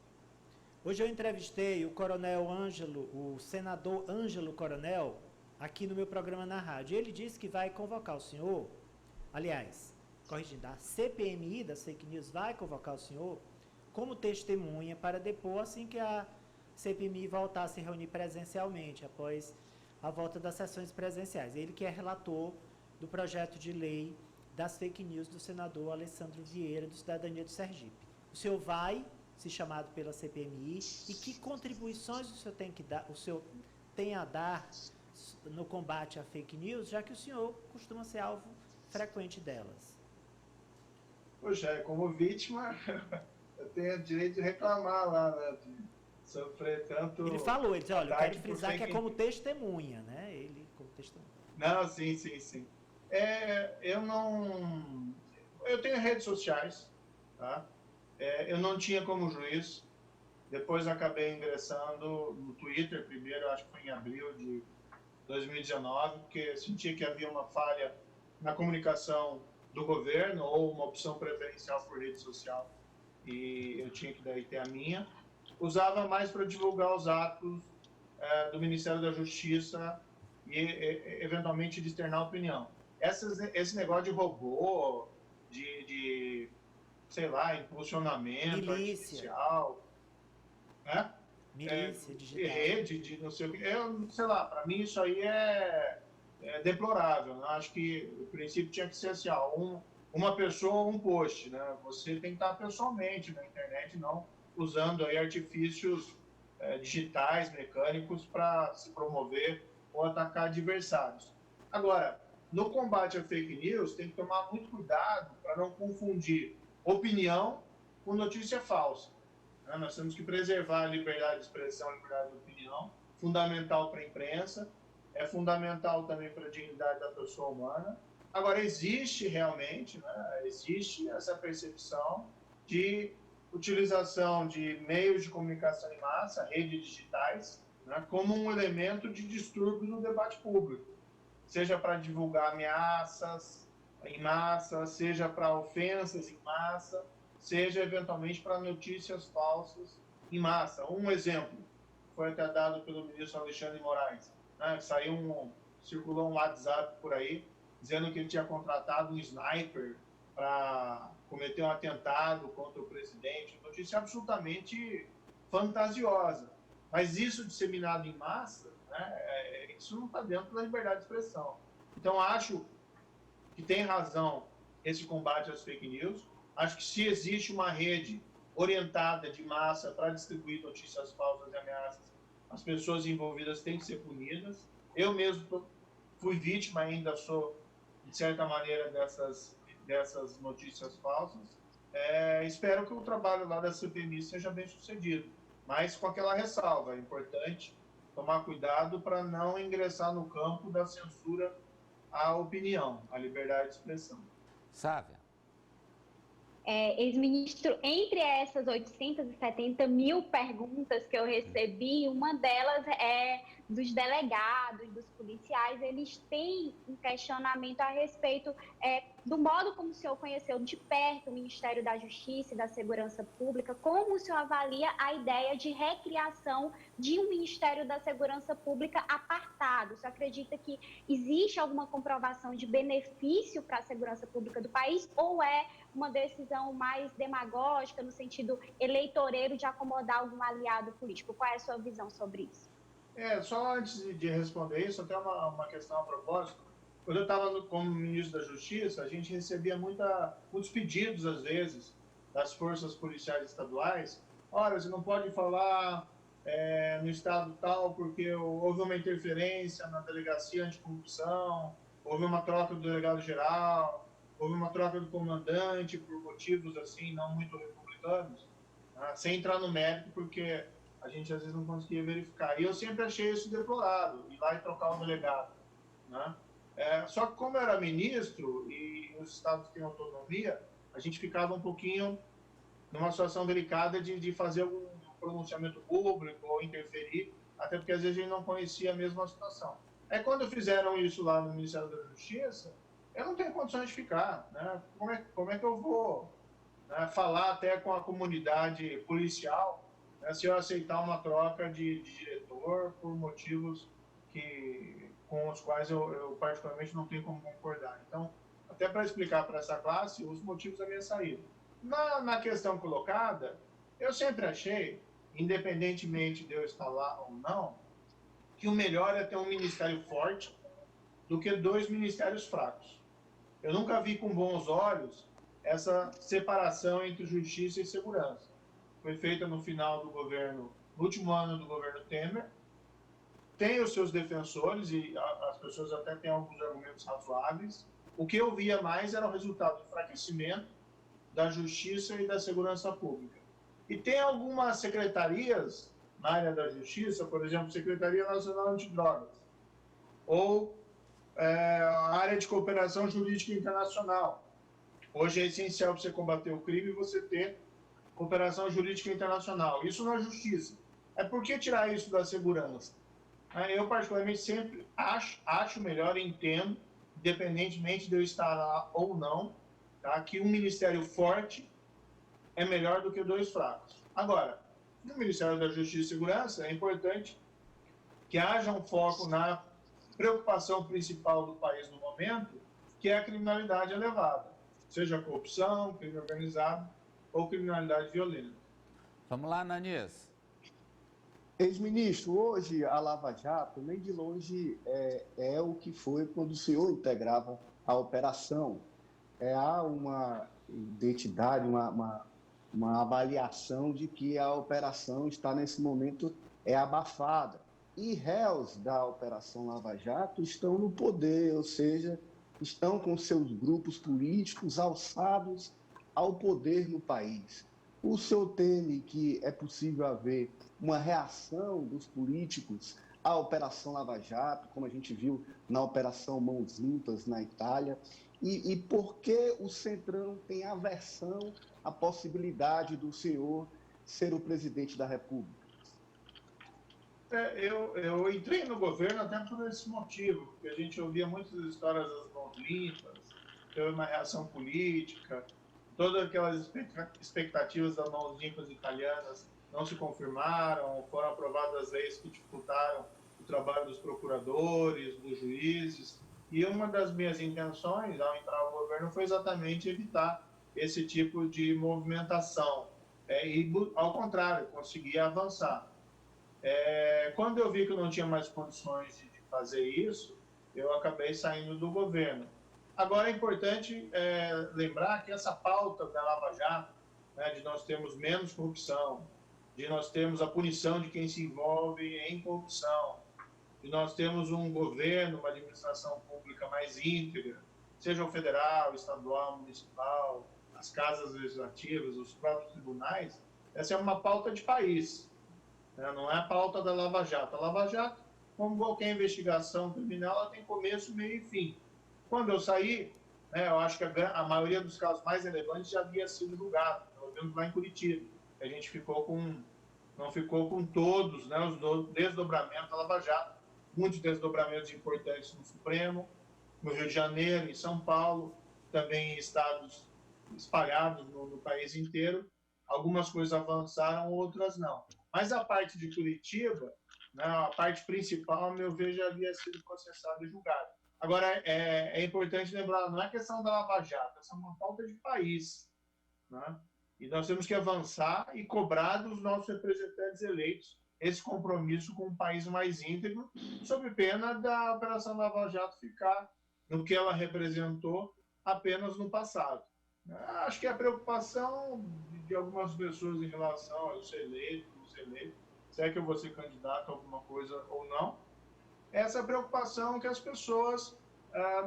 Hoje eu entrevistei o Coronel Ângelo, o senador Ângelo Coronel, aqui no meu programa na rádio. Ele disse que vai convocar o senhor, aliás, corrigindo, a CPMI das fake news vai convocar o senhor como testemunha para depor assim que a CPMI voltar a se reunir presencialmente, após a volta das sessões presenciais. Ele que é relator do projeto de lei das fake news do senador Alessandro Vieira, do Cidadania do Sergipe. O senhor vai ser chamado pela CPMI e que contribuições o senhor tem a dar no combate à fake news, já que o senhor costuma ser alvo frequente delas? Poxa, como vítima, eu tenho o direito de reclamar lá, né? De sofrer tanto... Ele falou, ele disse, olha, eu quero frisar que é como testemunha, né? Ele como testemunha. Não, sim. Eu tenho redes sociais, tá? Eu não tinha como juiz, depois acabei ingressando no Twitter primeiro, acho que foi em abril de 2019, porque sentia que havia uma falha na comunicação do governo ou uma opção preferencial por rede social e eu tinha que daí ter a minha. Usava mais para divulgar os atos do Ministério da Justiça e eventualmente de externar opinião. Esse negócio de robô, de sei lá, impulsionamento artificial, né? Milícia digital. Rede de não sei o que. Sei lá, para mim isso aí é deplorável. Né? Acho que o princípio tinha que ser assim, uma pessoa, um post. Né? Você tem que estar pessoalmente na internet, não usando aí artifícios digitais, mecânicos, para se promover ou atacar adversários. Agora, no combate à fake news, tem que tomar muito cuidado para não confundir opinião com notícia falsa. Nós temos que preservar a liberdade de expressão, a liberdade de opinião, fundamental para a imprensa, é fundamental também para a dignidade da pessoa humana. Agora, existe realmente, né, existe essa percepção de utilização de meios de comunicação em massa, redes digitais, né, como um elemento de distúrbio no debate público, seja para divulgar ameaças em massa, seja para ofensas em massa, seja eventualmente para notícias falsas em massa. Um exemplo foi até dado pelo ministro Alexandre de Moraes, né, circulou um WhatsApp por aí, dizendo que ele tinha contratado um sniper para cometer um atentado contra o presidente. Notícia absolutamente fantasiosa. Mas isso disseminado em massa, né, isso não está dentro da liberdade de expressão. Então, acho que tem razão esse combate às fake news. Acho que se existe uma rede orientada de massa para distribuir notícias falsas e ameaças, as pessoas envolvidas têm que ser punidas. Eu mesmo fui vítima, ainda sou, de certa maneira, dessas notícias falsas. Espero que o trabalho lá da CPMI seja bem sucedido, mas com aquela ressalva, é importante tomar cuidado para não ingressar no campo da censura à opinião, à liberdade de expressão. Sávia. Ex-ministro, entre essas 870 mil perguntas que eu recebi, uma delas é dos delegados, dos policiais. Eles têm um questionamento a respeito do modo como o senhor conheceu de perto o Ministério da Justiça e da Segurança Pública. Como o senhor avalia a ideia de recriação de um Ministério da Segurança Pública apartado? O senhor acredita que existe alguma comprovação de benefício para a segurança pública do país ou é uma decisão mais demagógica, no sentido eleitoreiro de acomodar algum aliado político? Qual é a sua visão sobre isso? Só antes de responder isso, até uma questão a propósito. Quando eu estava como ministro da Justiça, a gente recebia muitos pedidos, às vezes, das forças policiais estaduais. Olha, você não pode falar no estado tal porque houve uma interferência na delegacia anticorrupção, houve uma troca do delegado-geral, houve uma troca do comandante por motivos assim não muito republicanos, né? Sem entrar no mérito, porque a gente às vezes não conseguia verificar. E eu sempre achei isso deplorável, ir lá e trocar o delegado, né? Só que como eu era ministro e os estados têm autonomia, a gente ficava um pouquinho numa situação delicada de fazer algum pronunciamento público ou interferir, até porque às vezes a gente não conhecia a mesma situação. Quando fizeram isso lá no Ministério da Justiça, eu não tenho condições de ficar, né? Como é que eu vou, né, falar até com a comunidade policial, né, se eu aceitar uma troca de diretor por motivos com os quais eu particularmente não tenho como concordar. Então, até para explicar para essa classe os motivos da minha saída. Na questão colocada, eu sempre achei, independentemente de eu estar lá ou não, que o melhor é ter um ministério forte do que 2 ministérios fracos. Eu nunca vi com bons olhos essa separação entre justiça e segurança. Foi feita no final do governo, no último ano do governo Temer. Tem os seus defensores e as pessoas até têm alguns argumentos razoáveis. O que eu via mais era o resultado do enfraquecimento da justiça e da segurança pública. E tem algumas secretarias na área da justiça, por exemplo, Secretaria Nacional Antidrogas, ou a área de cooperação jurídica internacional. Hoje é essencial para você combater o crime você ter cooperação jurídica internacional. Isso na justiça. Por que tirar isso da segurança? Eu, particularmente, sempre acho melhor, entendo, independentemente de eu estar lá ou não, tá, que um ministério forte é melhor do que 2 fracos. Agora, no Ministério da Justiça e Segurança, é importante que haja um foco na preocupação principal do país no momento, que é a criminalidade elevada, seja corrupção, crime organizado ou criminalidade violenta. Vamos lá, Ananias. Ex-ministro, hoje a Lava Jato nem de longe é o que foi quando o senhor integrava a operação. Há uma identidade, uma avaliação de que a operação está nesse momento abafada. E réus da Operação Lava Jato estão no poder, ou seja, estão com seus grupos políticos alçados ao poder no país. O senhor teme que é possível haver uma reação dos políticos a Operação Lava Jato, como a gente viu na Operação Mãos Limpas na Itália, e por que o Centrão tem aversão à possibilidade do senhor ser o presidente da República? Eu entrei no governo até por esse motivo, porque a gente ouvia muitas histórias das mãos limpas, teve uma reação política, todas aquelas expectativas das mãos limpas italianas não se confirmaram, foram aprovadas leis que dificultaram o trabalho dos procuradores, dos juízes, e uma das minhas intenções ao entrar no governo foi exatamente evitar esse tipo de movimentação, e, ao contrário, conseguir avançar. Quando eu vi que eu não tinha mais condições de fazer isso, eu acabei saindo do governo. Agora é importante lembrar que essa pauta da Lava Jato, né, de nós termos menos corrupção, de nós termos a punição de quem se envolve em corrupção, de nós termos um governo, uma administração pública mais íntegra, seja o federal, estadual, municipal, as casas legislativas, os próprios tribunais, essa é uma pauta de país. Não é a pauta da Lava Jato. A Lava Jato, como qualquer investigação criminal, ela tem começo, meio e fim. Quando eu saí, eu acho que a maioria dos casos mais relevantes já havia sido julgado, pelo menos lá em Curitiba. A gente não ficou com todos, né, os desdobramentos da Lava Jato, muitos desdobramentos importantes no Supremo, no Rio de Janeiro, em São Paulo, também em estados espalhados no país inteiro. Algumas coisas avançaram, outras não. Mas a parte de Curitiba, né, a parte principal, a meu ver, já havia sido processada e julgada. Agora, é importante lembrar, não é questão da Lava Jato, essa é uma falta de país. Né? E nós temos que avançar e cobrar dos nossos representantes eleitos esse compromisso com um país mais íntegro, sob pena da Operação Lava Jato ficar no que ela representou apenas no passado. Acho que a preocupação de algumas pessoas em relação a eu ser eleito, não ser eleito, se é que eu vou ser candidato a alguma coisa ou não, essa preocupação que as pessoas,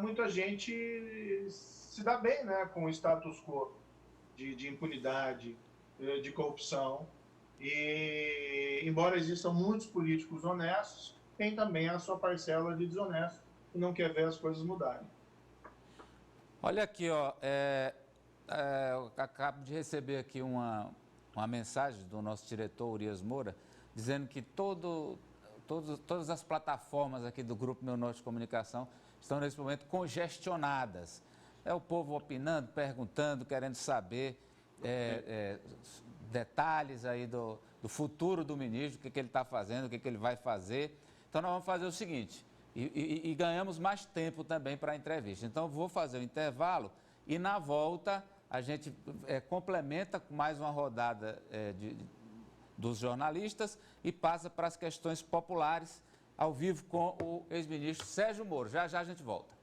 muita gente se dá bem, né, com o status quo de impunidade, de corrupção, e embora existam muitos políticos honestos, tem também a sua parcela de desonesto que não quer ver as coisas mudarem. Olha aqui, ó, eu acabo de receber aqui uma mensagem do nosso diretor, Urias Moura, dizendo que todas as plataformas aqui do Grupo Meu Norte de Comunicação estão nesse momento congestionadas. É o povo opinando, perguntando, querendo saber detalhes aí do futuro do ministro, o que ele está fazendo, o que ele vai fazer. Então nós vamos fazer o seguinte, e ganhamos mais tempo também para a entrevista. Então eu vou fazer o intervalo e na volta a gente complementa com mais uma rodada dos jornalistas e passa para as questões populares ao vivo com o ex-ministro Sérgio Moro. Já já a gente volta.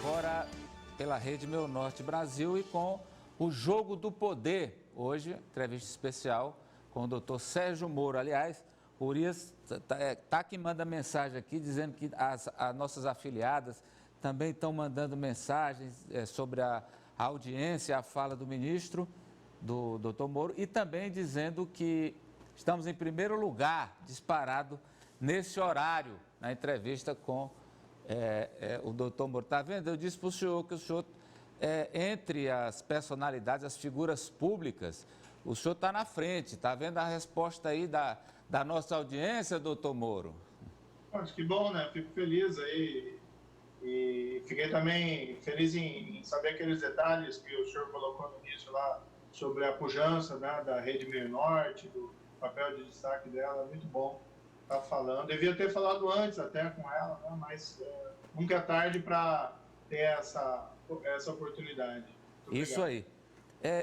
Agora pela Rede Meu Norte Brasil e com o Jogo do Poder. Hoje, entrevista especial com o doutor Sérgio Moro. Aliás, o Urias tá que manda mensagem aqui dizendo que as nossas afiliadas também estão mandando mensagens sobre a audiência, a fala do ministro, do doutor Moro, e também dizendo que estamos em primeiro lugar, disparado, nesse horário, na entrevista com o doutor Moro. Está vendo? Eu disse para o senhor que o senhor, entre as personalidades, as figuras públicas, o senhor está na frente. Está vendo a resposta aí da nossa audiência, doutor Moro? Acho que bom, né? Fico feliz aí. E fiquei também feliz em saber aqueles detalhes que o senhor colocou no início lá sobre a pujança, né, da Rede Meio Norte, do papel de destaque dela. Muito bom estar falando. Devia ter falado antes até com ela, né? Mas nunca é tarde para ter essa oportunidade. Isso aí.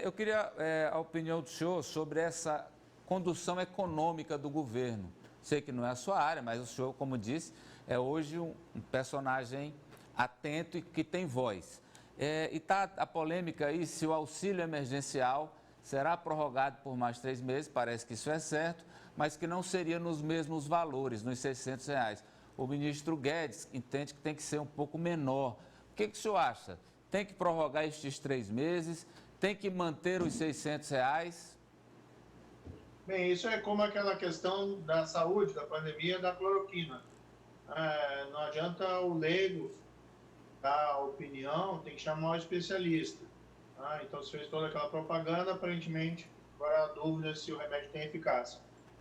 Eu queria a opinião do senhor sobre essa condução econômica do governo. Sei que não é a sua área, mas o senhor, como disse, é hoje um personagem atento e que tem voz. E está a polêmica aí se o auxílio emergencial será prorrogado por mais 3 meses, parece que isso é certo, mas que não seria nos mesmos valores, nos R$600. O ministro Guedes entende que tem que ser um pouco menor. O que o senhor acha? Tem que prorrogar estes 3 meses? Tem que manter os R$600? Bem, isso é como aquela questão da saúde, da pandemia, da cloroquina. Não adianta o leigo dar opinião, tem que chamar o especialista. Então, se fez toda aquela propaganda, aparentemente, agora a dúvida é se o remédio tem eficácia.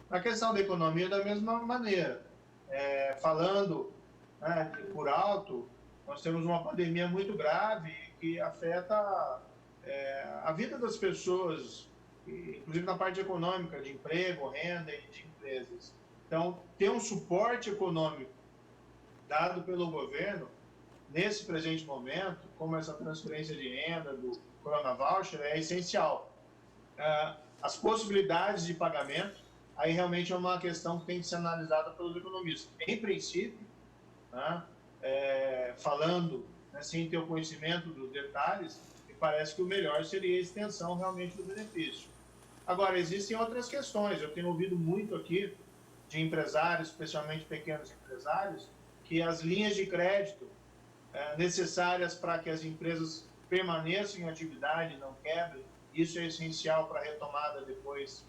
Na questão da economia, da mesma maneira. Falando por alto, nós temos uma pandemia muito grave que afeta a vida das pessoas, inclusive na parte econômica, de emprego, renda e de empresas. Então, ter um suporte econômico dado pelo governo, nesse presente momento, como essa transferência de renda do Corona Voucher, é essencial. As possibilidades de pagamento, aí realmente é uma questão que tem que ser analisada pelos economistas. Em princípio, falando sem ter o conhecimento dos detalhes, me parece que o melhor seria a extensão realmente do benefício. Agora, existem outras questões. Eu tenho ouvido muito aqui de empresários, especialmente pequenos empresários, que as linhas de crédito necessárias para que as empresas permaneçam em atividade, não quebrem, isso é essencial para a retomada depois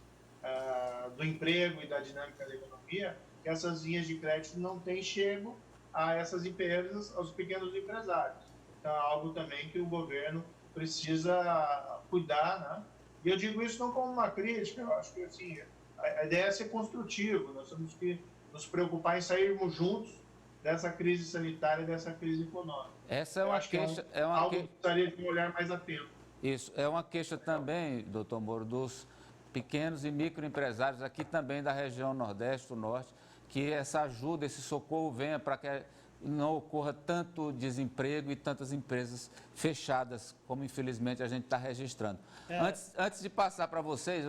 do emprego e da dinâmica da economia, que essas linhas de crédito não têm chego a essas empresas, aos pequenos empresários. Então, é algo também que o governo precisa cuidar, E eu digo isso não como uma crítica, eu acho que assim, a ideia é ser construtivo, nós temos que nos preocupar em sairmos juntos dessa crise sanitária e dessa crise econômica. Essa é uma queixa... algo que precisaria de um olhar mais atento. Isso, é uma queixa também, doutor Moro, dos pequenos e microempresários aqui também da região Nordeste, do Norte, que essa ajuda, esse socorro venha para que não ocorra tanto desemprego e tantas empresas fechadas, como infelizmente a gente está registrando. Antes de passar para vocês,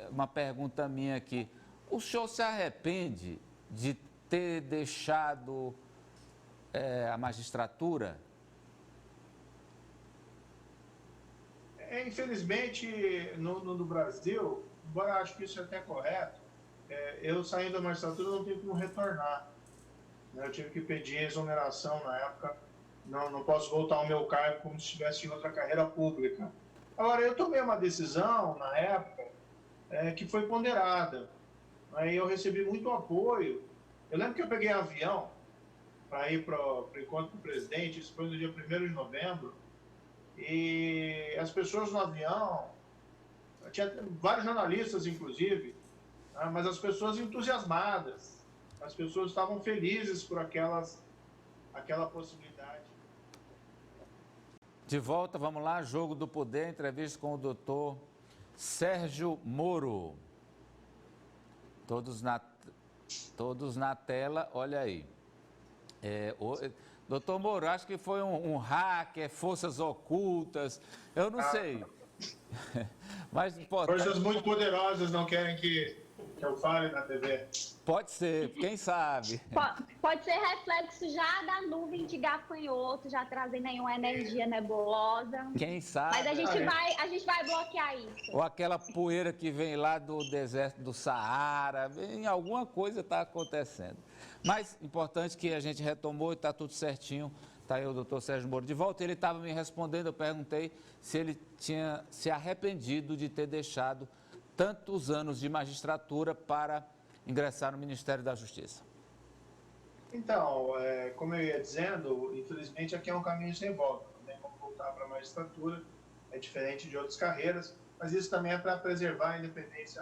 uma pergunta minha aqui. O senhor se arrepende de ter deixado a magistratura? Infelizmente, no Brasil, embora eu acho que isso é até correto, eu saindo da magistratura não tenho como retornar. Eu tive que pedir exoneração na época, não posso voltar ao meu cargo como se estivesse em outra carreira pública. Agora, eu tomei uma decisão na época que foi ponderada. Aí eu recebi muito apoio. Eu lembro que eu peguei avião para ir para o encontro com o presidente, isso foi no dia 1º de novembro, e as pessoas no avião, tinha vários jornalistas inclusive, mas as pessoas entusiasmadas, as pessoas estavam felizes por aquela possibilidade. De volta, vamos lá, Jogo do Poder, entrevista com o doutor Sérgio Moro. Todos na tela, olha aí. Doutor Moro, acho que foi um hacker, forças ocultas, eu não sei. Mas, forças muito poderosas não querem que eu fale na TV. Pode ser, quem sabe? Pode ser reflexo já da nuvem de gafanhoto, já trazendo aí uma energia nebulosa. Quem sabe? Mas a gente vai bloquear isso. Ou aquela poeira que vem lá do deserto do Saara, alguma coisa está acontecendo. Mas importante que a gente retomou e está tudo certinho. Está aí o doutor Sérgio Moro de volta. Ele estava me respondendo, eu perguntei se ele tinha se arrependido de ter deixado tantos anos de magistratura para ingressar no Ministério da Justiça. Então, como eu ia dizendo, infelizmente aqui é um caminho sem volta. Não tem como voltar para a magistratura, é diferente de outras carreiras, mas isso também é para preservar a independência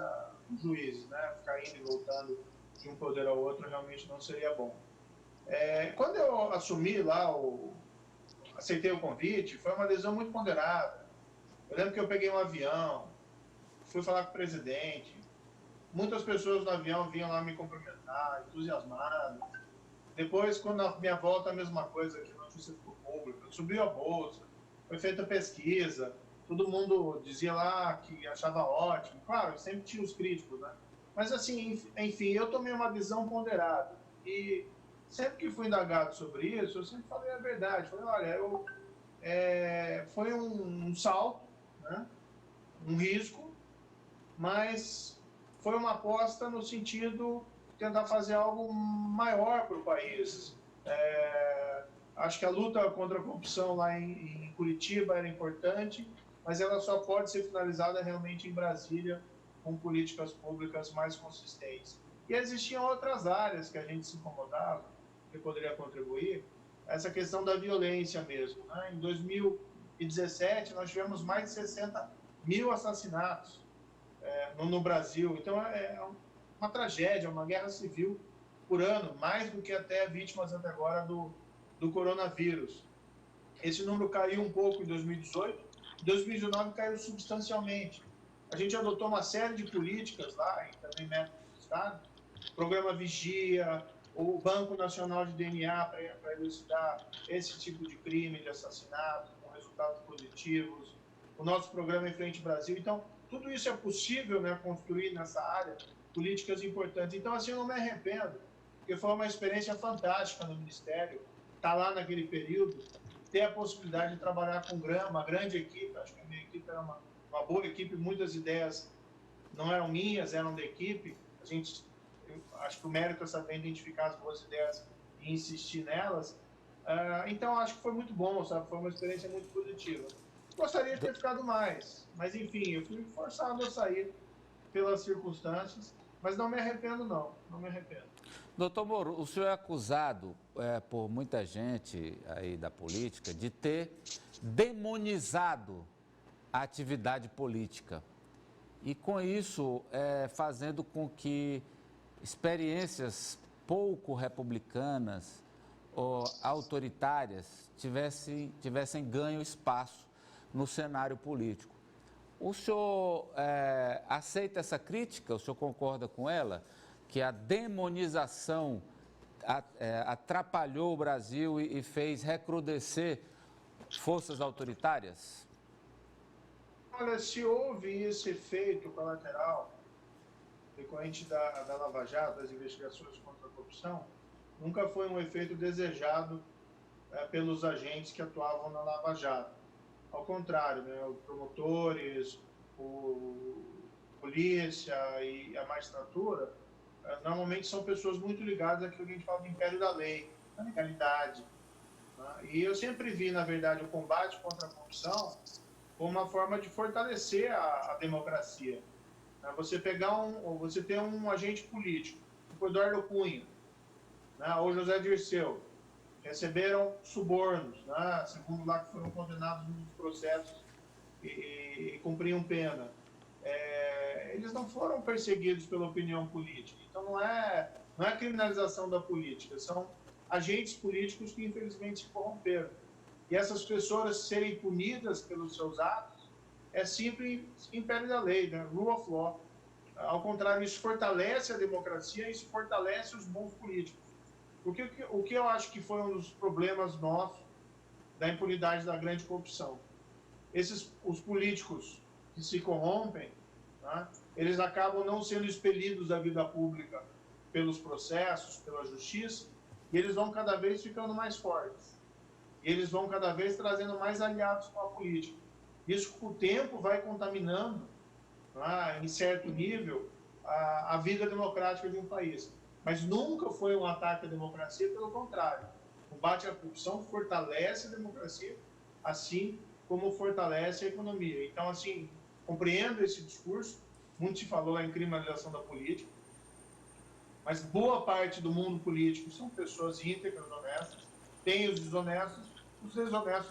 dos juízes, Ficar indo e voltando de um poder ao outro realmente não seria bom. Quando eu assumi lá, aceitei o convite, foi uma decisão muito ponderada. Eu lembro que eu peguei um avião, fui falar com o presidente, muitas pessoas no avião vinham lá me cumprimentar, entusiasmadas. Depois, quando a minha volta, a mesma coisa, que a notícia ficou pública, subiu a bolsa, foi feita pesquisa, todo mundo dizia lá que achava ótimo. Claro, sempre tinha os críticos, Mas assim, enfim, eu tomei uma decisão ponderada. E sempre que fui indagado sobre isso, eu sempre falei a verdade. Falei, olha, foi um salto, um risco, mas foi uma aposta no sentido de tentar fazer algo maior para o país. Acho que a luta contra a corrupção lá em Curitiba era importante, mas ela só pode ser finalizada realmente em Brasília, com políticas públicas mais consistentes. E existiam outras áreas que a gente se incomodava, que poderia contribuir, essa questão da violência mesmo, né? Em 2017, nós tivemos mais de 60 mil assassinatos no Brasil. Então, é uma tragédia, uma guerra civil por ano, mais do que até vítimas até agora do coronavírus. Esse número caiu um pouco em 2018, em 2019 caiu substancialmente. A gente adotou uma série de políticas lá, e também métodos do Estado, programa Vigia, o Banco Nacional de DNA para elucidar esse tipo de crime, de assassinato, com resultados positivos, o nosso programa Em Frente Brasil. Então, tudo isso é possível, né, construir nessa área políticas importantes. Então, assim, eu não me arrependo, porque foi uma experiência fantástica no Ministério, estar lá naquele período, ter a possibilidade de trabalhar com uma grande equipe. Acho que a minha equipe era uma boa equipe, muitas ideias não eram minhas, eram da equipe. Acho que o mérito é saber identificar as boas ideias e insistir nelas. Então, acho que foi muito bom, sabe? Foi uma experiência muito positiva. Gostaria de ter ficado mais, mas, enfim, eu fui forçado a sair pelas circunstâncias, mas não me arrependo, não me arrependo. Doutor Moro, o senhor é acusado por muita gente aí da política de ter demonizado a atividade política e, com isso, fazendo com que experiências pouco republicanas ou autoritárias tivessem ganho espaço no cenário político. O senhor aceita essa crítica? O senhor concorda com ela? Que a demonização atrapalhou o Brasil e fez recrudescer forças autoritárias? Olha, se houve esse efeito colateral decorrente da Lava Jato, das investigações contra a corrupção, nunca foi um efeito desejado pelos agentes que atuavam na Lava Jato. Ao contrário, né, os promotores, polícia e a magistratura, normalmente são pessoas muito ligadas àquilo que a gente fala de império da lei, da legalidade. Né? E eu sempre vi, na verdade, o combate contra a corrupção como uma forma de fortalecer a democracia. Você você ter um agente político, tipo Eduardo Cunha, né, ou José Dirceu, receberam subornos, né, segundo lá que foram condenados nos processos e cumpriam pena. Eles não foram perseguidos pela opinião política. Então, não é criminalização da política, são agentes políticos que, infelizmente, se corromperam. E essas pessoas serem punidas pelos seus atos é simples império da lei, né? Rule of law. Ao contrário, isso fortalece a democracia e isso fortalece os bons políticos. Porque o que eu acho que foi um dos problemas nossos da impunidade da grande corrupção? Os políticos que se corrompem, né, eles acabam não sendo expelidos da vida pública pelos processos, pela justiça, e eles vão cada vez ficando mais fortes. E eles vão cada vez trazendo mais aliados com a política. Isso, com o tempo, vai contaminando, né, em certo nível, a vida democrática de um país. Mas nunca foi um ataque à democracia, pelo contrário. O combate à corrupção fortalece a democracia, assim como fortalece a economia. Então, assim, compreendo esse discurso, muito se falou em criminalização da política, mas boa parte do mundo político são pessoas íntegras, honestas, tem os desonestos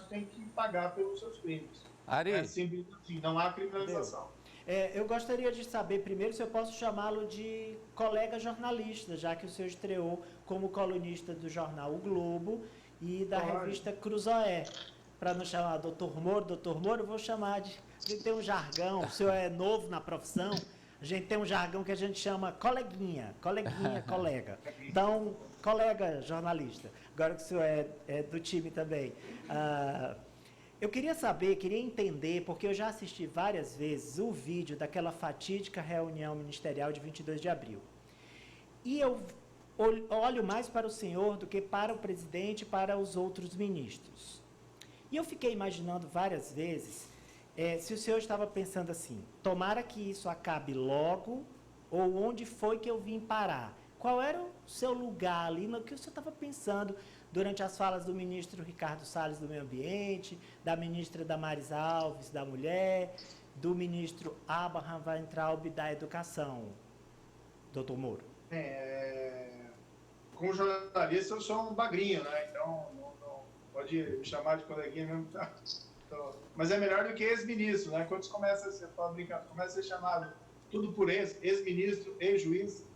têm que pagar pelos seus crimes. Ari. É simples assim, não há criminalização. Eu gostaria de saber primeiro se eu posso chamá-lo de colega jornalista, já que o senhor estreou como colunista do jornal O Globo e da revista Cruzoé. Para não chamar doutor Moro, eu vou chamar de... A gente tem um jargão, o senhor é novo na profissão, a gente tem um jargão que a gente chama coleguinha, colega. Então, colega jornalista, agora que o senhor é do time também. Eu queria entender, porque eu já assisti várias vezes o vídeo daquela fatídica reunião ministerial de 22 de abril. E eu olho mais para o senhor do que para o presidente e para os outros ministros. E eu fiquei imaginando várias vezes se o senhor estava pensando assim, tomara que isso acabe logo, ou onde foi que eu vim parar? Qual era o seu lugar ali, no que o senhor estava pensando durante as falas do ministro Ricardo Salles do Meio Ambiente, da ministra Damares Alves da Mulher, do ministro Abraham Weintraub da Educação, doutor Moro? Como jornalista, eu sou um bagrinho, né? Então, não pode me chamar de coleguinha mesmo. Tá? Mas é melhor do que ex-ministro, né? Quando você começa a ser, começa a ser chamado tudo por ex-ministro, ex-juiz,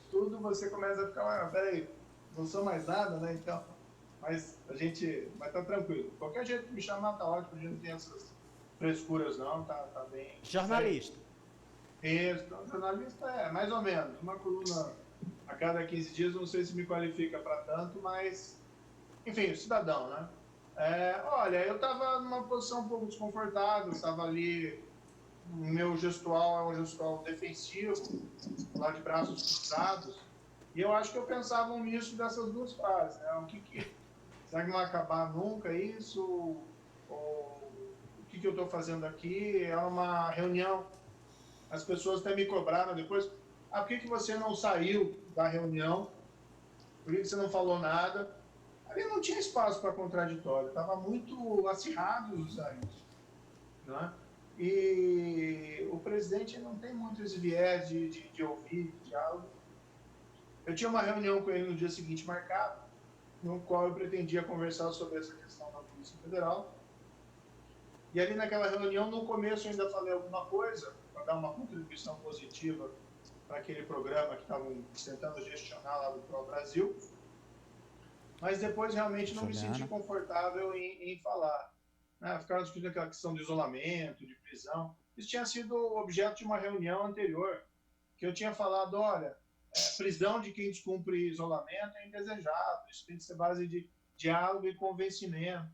tudo, você começa a ficar, peraí, não sou mais nada, né? Então, mas tá tranquilo. Qualquer jeito que me chamar tá ótimo, a gente não tem essas frescuras não, tá bem. Jornalista. Isso, jornalista mais ou menos, uma coluna a cada 15 dias, não sei se me qualifica para tanto, mas, enfim, cidadão, né? Olha, eu estava numa posição um pouco desconfortável, estava ali, o meu gestual é um gestual defensivo, lá de braços cruzados, e eu acho que eu pensava um misto dessas duas frases, né? Será que não vai acabar nunca isso? Ou o que eu estou fazendo aqui? É uma reunião, as pessoas até me cobraram depois, por que você não saiu da reunião? Por que você não falou nada? Ali não tinha espaço para contraditório, estava muito acirrado os ânimos, né? E o presidente não tem muito esse viés de ouvir, de diálogo. Eu tinha uma reunião com ele no dia seguinte marcado, no qual eu pretendia conversar sobre essa questão da Polícia Federal. E ali naquela reunião, no começo, eu ainda falei alguma coisa para dar uma contribuição positiva para aquele programa que estavam tentando gestionar lá do Pro Brasil. Mas depois realmente não me senti confortável em falar. Ficaram discutindo aquela questão de isolamento, de prisão. Isso tinha sido objeto de uma reunião anterior, que eu tinha falado, olha, prisão de quem descumpre isolamento é indesejável, isso tem que ser base de diálogo e convencimento.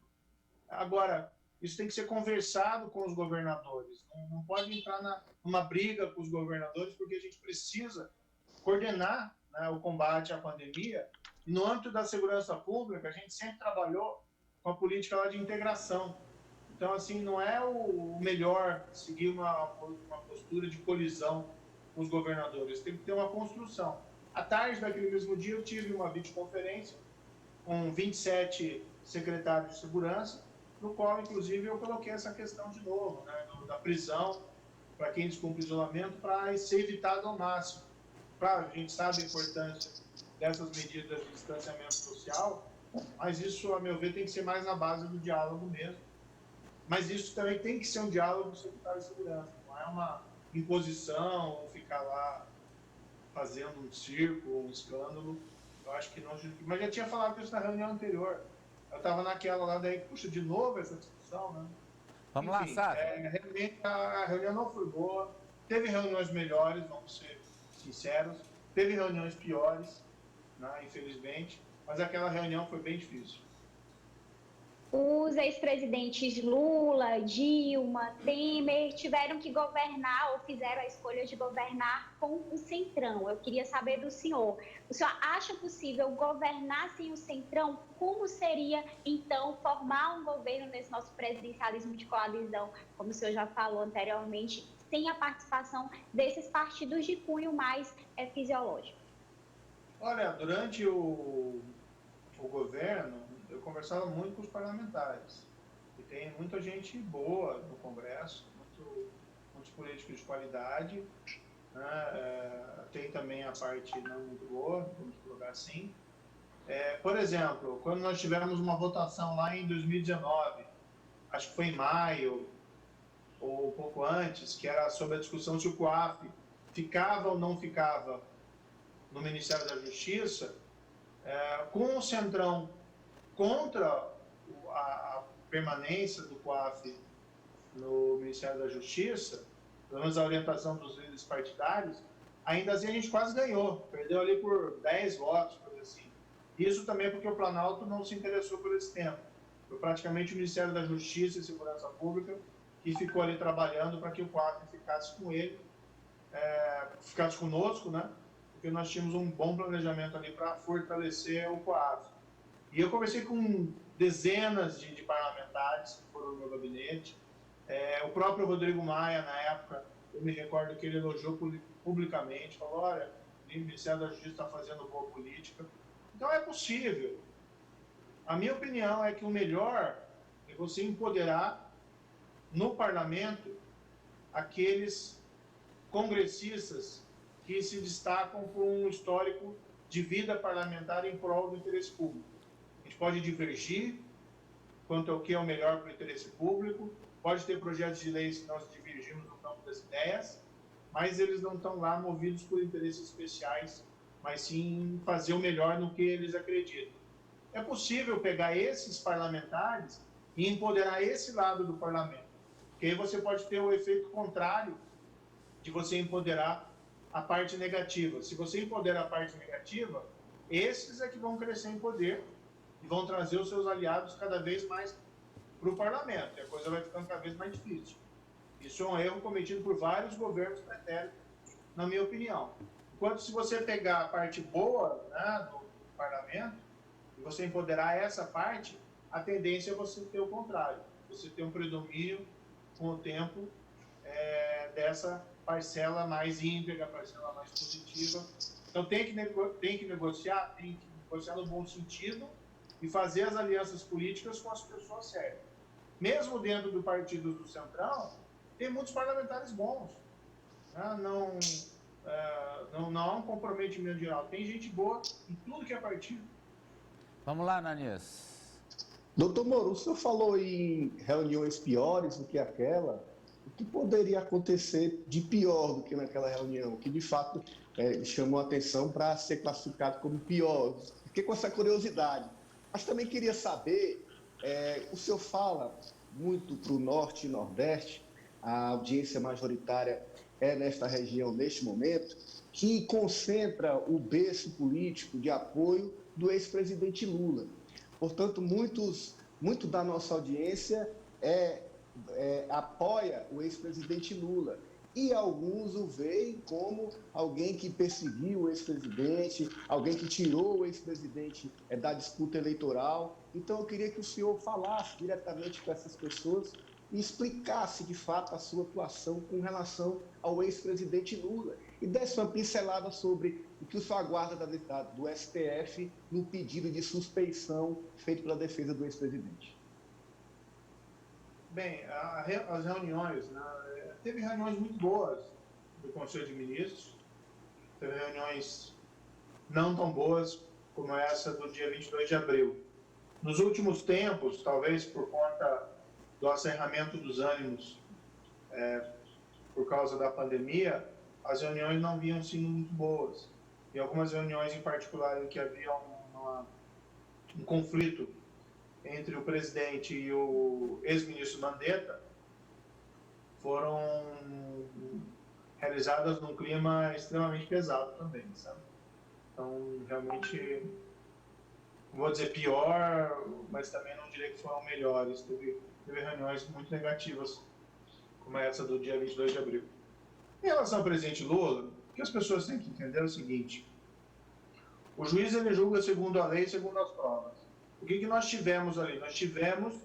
Agora, isso tem que ser conversado com os governadores, não pode entrar numa briga com os governadores, porque a gente precisa coordenar, né, o combate à pandemia. E no âmbito da segurança pública, a gente sempre trabalhou com a política lá de integração. Então, assim, não é o melhor seguir uma postura de colisão com os governadores, tem que ter uma construção. À tarde daquele mesmo dia, eu tive uma videoconferência com 27 secretários de segurança, no qual, inclusive, eu coloquei essa questão de novo, né, da prisão para quem descumpre isolamento, para ser evitado ao máximo. Claro, a gente sabe a importância dessas medidas de distanciamento social, mas isso, a meu ver, tem que ser mais na base do diálogo mesmo. Mas isso também tem que ser um diálogo com o secretário de segurança, não é uma imposição ou ficar lá fazendo um circo ou um escândalo. Eu acho que não. Mas já tinha falado isso na reunião anterior. Eu estava naquela lá, daí, puxa, de novo essa discussão, né? Vamos Enfim, lá, Sávio. Realmente a reunião não foi boa. Teve reuniões melhores, vamos ser sinceros. Teve reuniões piores, né, infelizmente. Mas aquela reunião foi bem difícil. Os ex-presidentes Lula, Dilma, Temer tiveram que governar ou fizeram a escolha de governar com o Centrão. Eu queria saber do senhor. O senhor acha possível governar sem o Centrão? Como seria, então, formar um governo nesse nosso presidencialismo de coalizão, como o senhor já falou anteriormente, sem a participação desses partidos de cunho mais fisiológico? Olha, durante o governo, eu conversava muito com os parlamentares. E tem muita gente boa no Congresso, muitos políticos de qualidade. Né? Tem também a parte não muito boa, vamos colocar assim. Por exemplo, quando nós tivemos uma votação lá em 2019, acho que foi em maio, ou um pouco antes, que era sobre a discussão se o COAF ficava ou não ficava no Ministério da Justiça, com o Centrão contra a permanência do COAF no Ministério da Justiça, pelo menos a orientação dos líderes partidários, ainda assim a gente quase ganhou, perdeu ali por 10 votos, coisa assim. Isso também porque o Planalto não se interessou por esse tema. Foi praticamente o Ministério da Justiça e Segurança Pública que ficou ali trabalhando para que o COAF ficasse com ele, ficasse conosco, né? Porque nós tínhamos um bom planejamento ali para fortalecer o COAF. E eu conversei com dezenas de parlamentares que foram no meu gabinete, O próprio Rodrigo Maia, na época, eu me recordo que ele elogiou publicamente, falou, olha, o Ministério da Justiça está fazendo boa política. Então é possível. A minha opinião é que o melhor é você empoderar no parlamento aqueles congressistas que se destacam por um histórico de vida parlamentar em prol do interesse público. A gente pode divergir quanto ao que é o melhor para o interesse público, pode ter projetos de leis que nós divergimos no campo das ideias, mas eles não estão lá movidos por interesses especiais, mas sim fazer o melhor no que eles acreditam. É possível pegar esses parlamentares e empoderar esse lado do parlamento, porque aí você pode ter o efeito contrário de você empoderar a parte negativa. Se você empodera a parte negativa, esses é que vão crescer em poder e vão trazer os seus aliados cada vez mais para o parlamento, e a coisa vai ficando cada vez mais difícil. Isso é um erro cometido por vários governos pretéritos, na minha opinião. Enquanto se você pegar a parte boa, né, do parlamento, e você empoderar essa parte, a tendência é você ter o contrário, você ter um predomínio com o tempo dessa parcela mais íntegra, parcela mais positiva. Então tem que negociar no bom sentido e fazer as alianças políticas com as pessoas certas. Mesmo dentro do partido do Centrão, tem muitos parlamentares bons. Né? Não há um comprometimento geral. Tem gente boa em tudo que é partido. Vamos lá, Ananias. Doutor Moro, o senhor falou em reuniões piores do que aquela. O que poderia acontecer de pior do que naquela reunião, que de fato chamou a atenção para ser classificado como pior? Fiquei com essa curiosidade. Mas também queria saber, o senhor fala muito para o Norte e Nordeste, a audiência majoritária é nesta região, neste momento, que concentra o berço político de apoio do ex-presidente Lula. Portanto, muito da nossa audiência apoia o ex-presidente Lula. E alguns o veem como alguém que perseguiu o ex-presidente, alguém que tirou o ex-presidente da disputa eleitoral. Então, eu queria que o senhor falasse diretamente com essas pessoas e explicasse, de fato, a sua atuação com relação ao ex-presidente Lula e desse uma pincelada sobre o que o senhor aguarda do STF no pedido de suspeição feito pela defesa do ex-presidente. Bem, as reuniões, né? Teve reuniões muito boas do Conselho de Ministros, teve reuniões não tão boas como essa do dia 22 de abril. Nos últimos tempos, talvez por conta do acerramento dos ânimos por causa da pandemia, as reuniões não vinham sendo muito boas. E algumas reuniões em particular em que havia um conflito entre o presidente e o ex-ministro Mandetta foram realizadas num clima extremamente pesado também, sabe? Então, realmente, não vou dizer pior, mas também não diria que foram melhores. Teve reuniões muito negativas, como essa do dia 22 de abril. Em relação ao presidente Lula, o que as pessoas têm que entender é o seguinte: o juiz ele julga segundo a lei e segundo as provas. O que nós tivemos ali? Nós tivemos,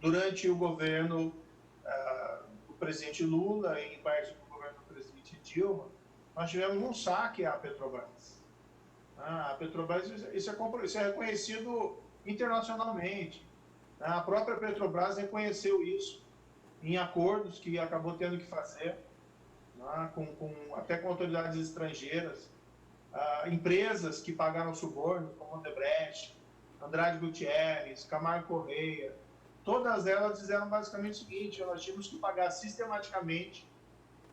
durante o governo do presidente Lula e em parte do governo do presidente Dilma, nós tivemos um saque à Petrobras. A Petrobras, isso é reconhecido internacionalmente. A própria Petrobras reconheceu isso em acordos que acabou tendo que fazer, até com autoridades estrangeiras, empresas que pagaram suborno, como Odebrecht, Andrade Gutierrez, Camargo Correia, todas elas disseram basicamente o seguinte: nós tínhamos que pagar sistematicamente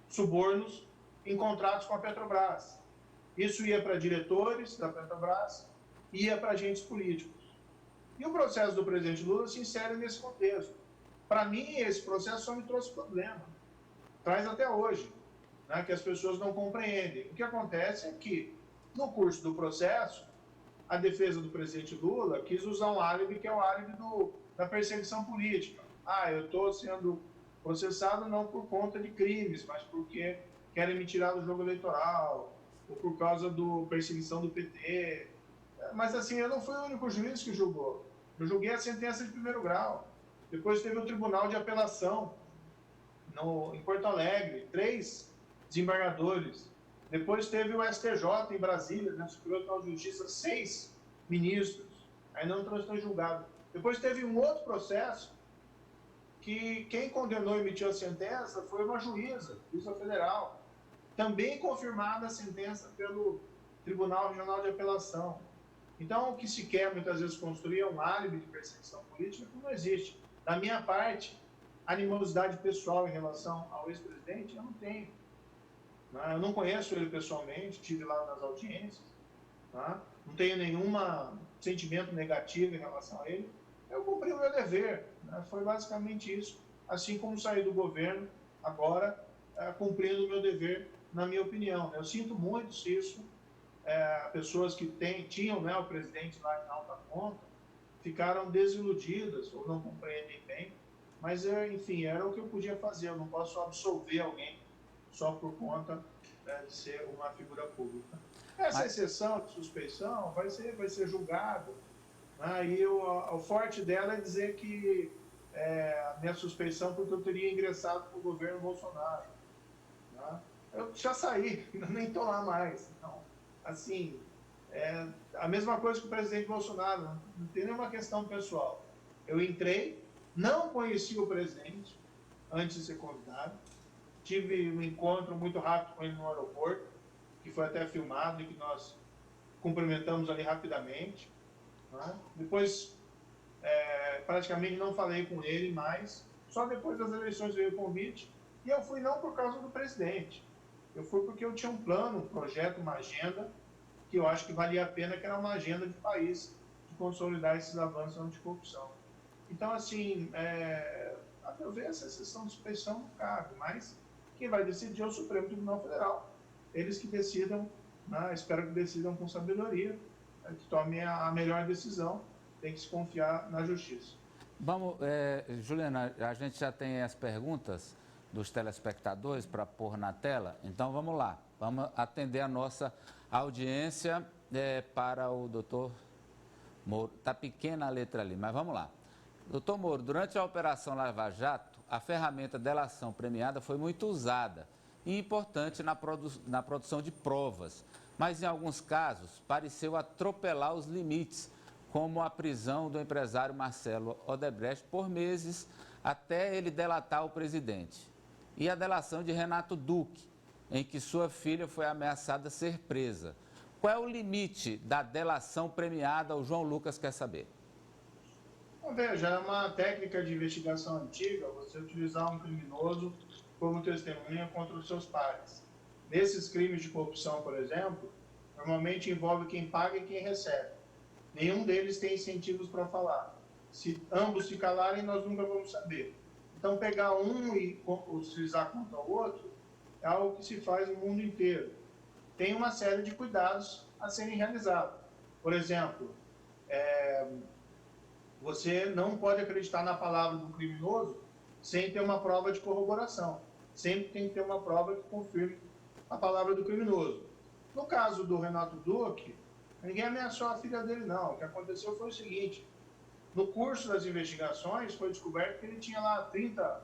subornos em contratos com a Petrobras. Isso ia para diretores da Petrobras, ia para agentes políticos. E o processo do presidente Lula se insere nesse contexto. Para mim, esse processo só me trouxe problema. Traz até hoje, né, que as pessoas não compreendem. O que acontece é que, no curso do processo, a defesa do presidente Lula quis usar um álibi, que é o álibi da perseguição política. Eu estou sendo processado não por conta de crimes, mas porque querem me tirar do jogo eleitoral, ou por causa da perseguição do PT. Mas, assim, eu não fui o único juiz que julgou. Eu julguei a sentença de primeiro grau. Depois teve o Tribunal de Apelação, em Porto Alegre, 3 desembargadores. Depois teve o STJ em Brasília, né, Superior Tribunal de Justiça, 6 ministros. Aí não estão julgados. Depois teve um outro processo que quem condenou e emitiu a sentença foi uma juíza federal. Também confirmada a sentença pelo Tribunal Regional de Apelação. Então, o que se quer muitas vezes construir é um álibi de perseguição política que não existe. Da minha parte, animosidade pessoal em relação ao ex-presidente, eu não tenho. Eu não conheço ele pessoalmente, estive lá nas audiências, não tenho nenhum sentimento negativo em relação a ele. Eu cumpri o meu dever, foi basicamente isso. Assim como saí do governo, agora cumprindo o meu dever, na minha opinião. Eu sinto muito se isso, pessoas que tinham o presidente lá em alta conta, ficaram desiludidas ou não compreendem bem, mas, enfim, era o que eu podia fazer. Eu não posso absolver alguém só por conta de ser uma figura pública. Essa exceção de suspeição vai ser julgado. E o forte dela é dizer que a minha suspeição porque eu teria ingressado para o governo Bolsonaro. Eu já saí, nem estou lá mais. Então, assim, a mesma coisa que o presidente Bolsonaro, não tem nenhuma questão pessoal. Eu entrei, não conheci o presidente antes de ser convidado, tive um encontro muito rápido com ele no aeroporto, que foi até filmado e que nós cumprimentamos ali rapidamente. Depois, praticamente não falei com ele mais, só depois das eleições veio o convite, e eu fui não por causa do presidente, eu fui porque eu tinha um plano, um projeto, uma agenda, que eu acho que valia a pena, que era uma agenda de país, de consolidar esses avanços anticorrupção. Então, assim, a meu ver, essa exceção de suspeição não cabe, mas quem vai decidir é o Supremo Tribunal Federal. Eles que decidam, espero que decidam com sabedoria, que tomem a melhor decisão, tem que se confiar na justiça. Vamos, Juliana, a gente já tem as perguntas dos telespectadores para pôr na tela, então vamos lá, vamos atender a nossa audiência para o doutor Moro. Está pequena a letra ali, mas vamos lá. Doutor Moro, durante a Operação Lava Jato, a ferramenta delação premiada foi muito usada e importante na produção de provas, mas em alguns casos pareceu atropelar os limites, como a prisão do empresário Marcelo Odebrecht por meses até ele delatar o presidente. E a delação de Renato Duque, em que sua filha foi ameaçada ser presa. Qual é o limite da delação premiada? O João Lucas quer saber. Veja, é uma técnica de investigação antiga você utilizar um criminoso como testemunha contra os seus pares. Nesses crimes de corrupção, por exemplo, normalmente envolve quem paga e quem recebe. Nenhum deles tem incentivos para falar. Se ambos se calarem, nós nunca vamos saber. Então, pegar um e utilizar contra o outro é algo que se faz no mundo inteiro. Tem uma série de cuidados a serem realizados. Por exemplo, você não pode acreditar na palavra do criminoso sem ter uma prova de corroboração. Sempre tem que ter uma prova que confirme a palavra do criminoso. No caso do Renato Duque, ninguém ameaçou a filha dele, não. O que aconteceu foi o seguinte: no curso das investigações foi descoberto que ele tinha lá 30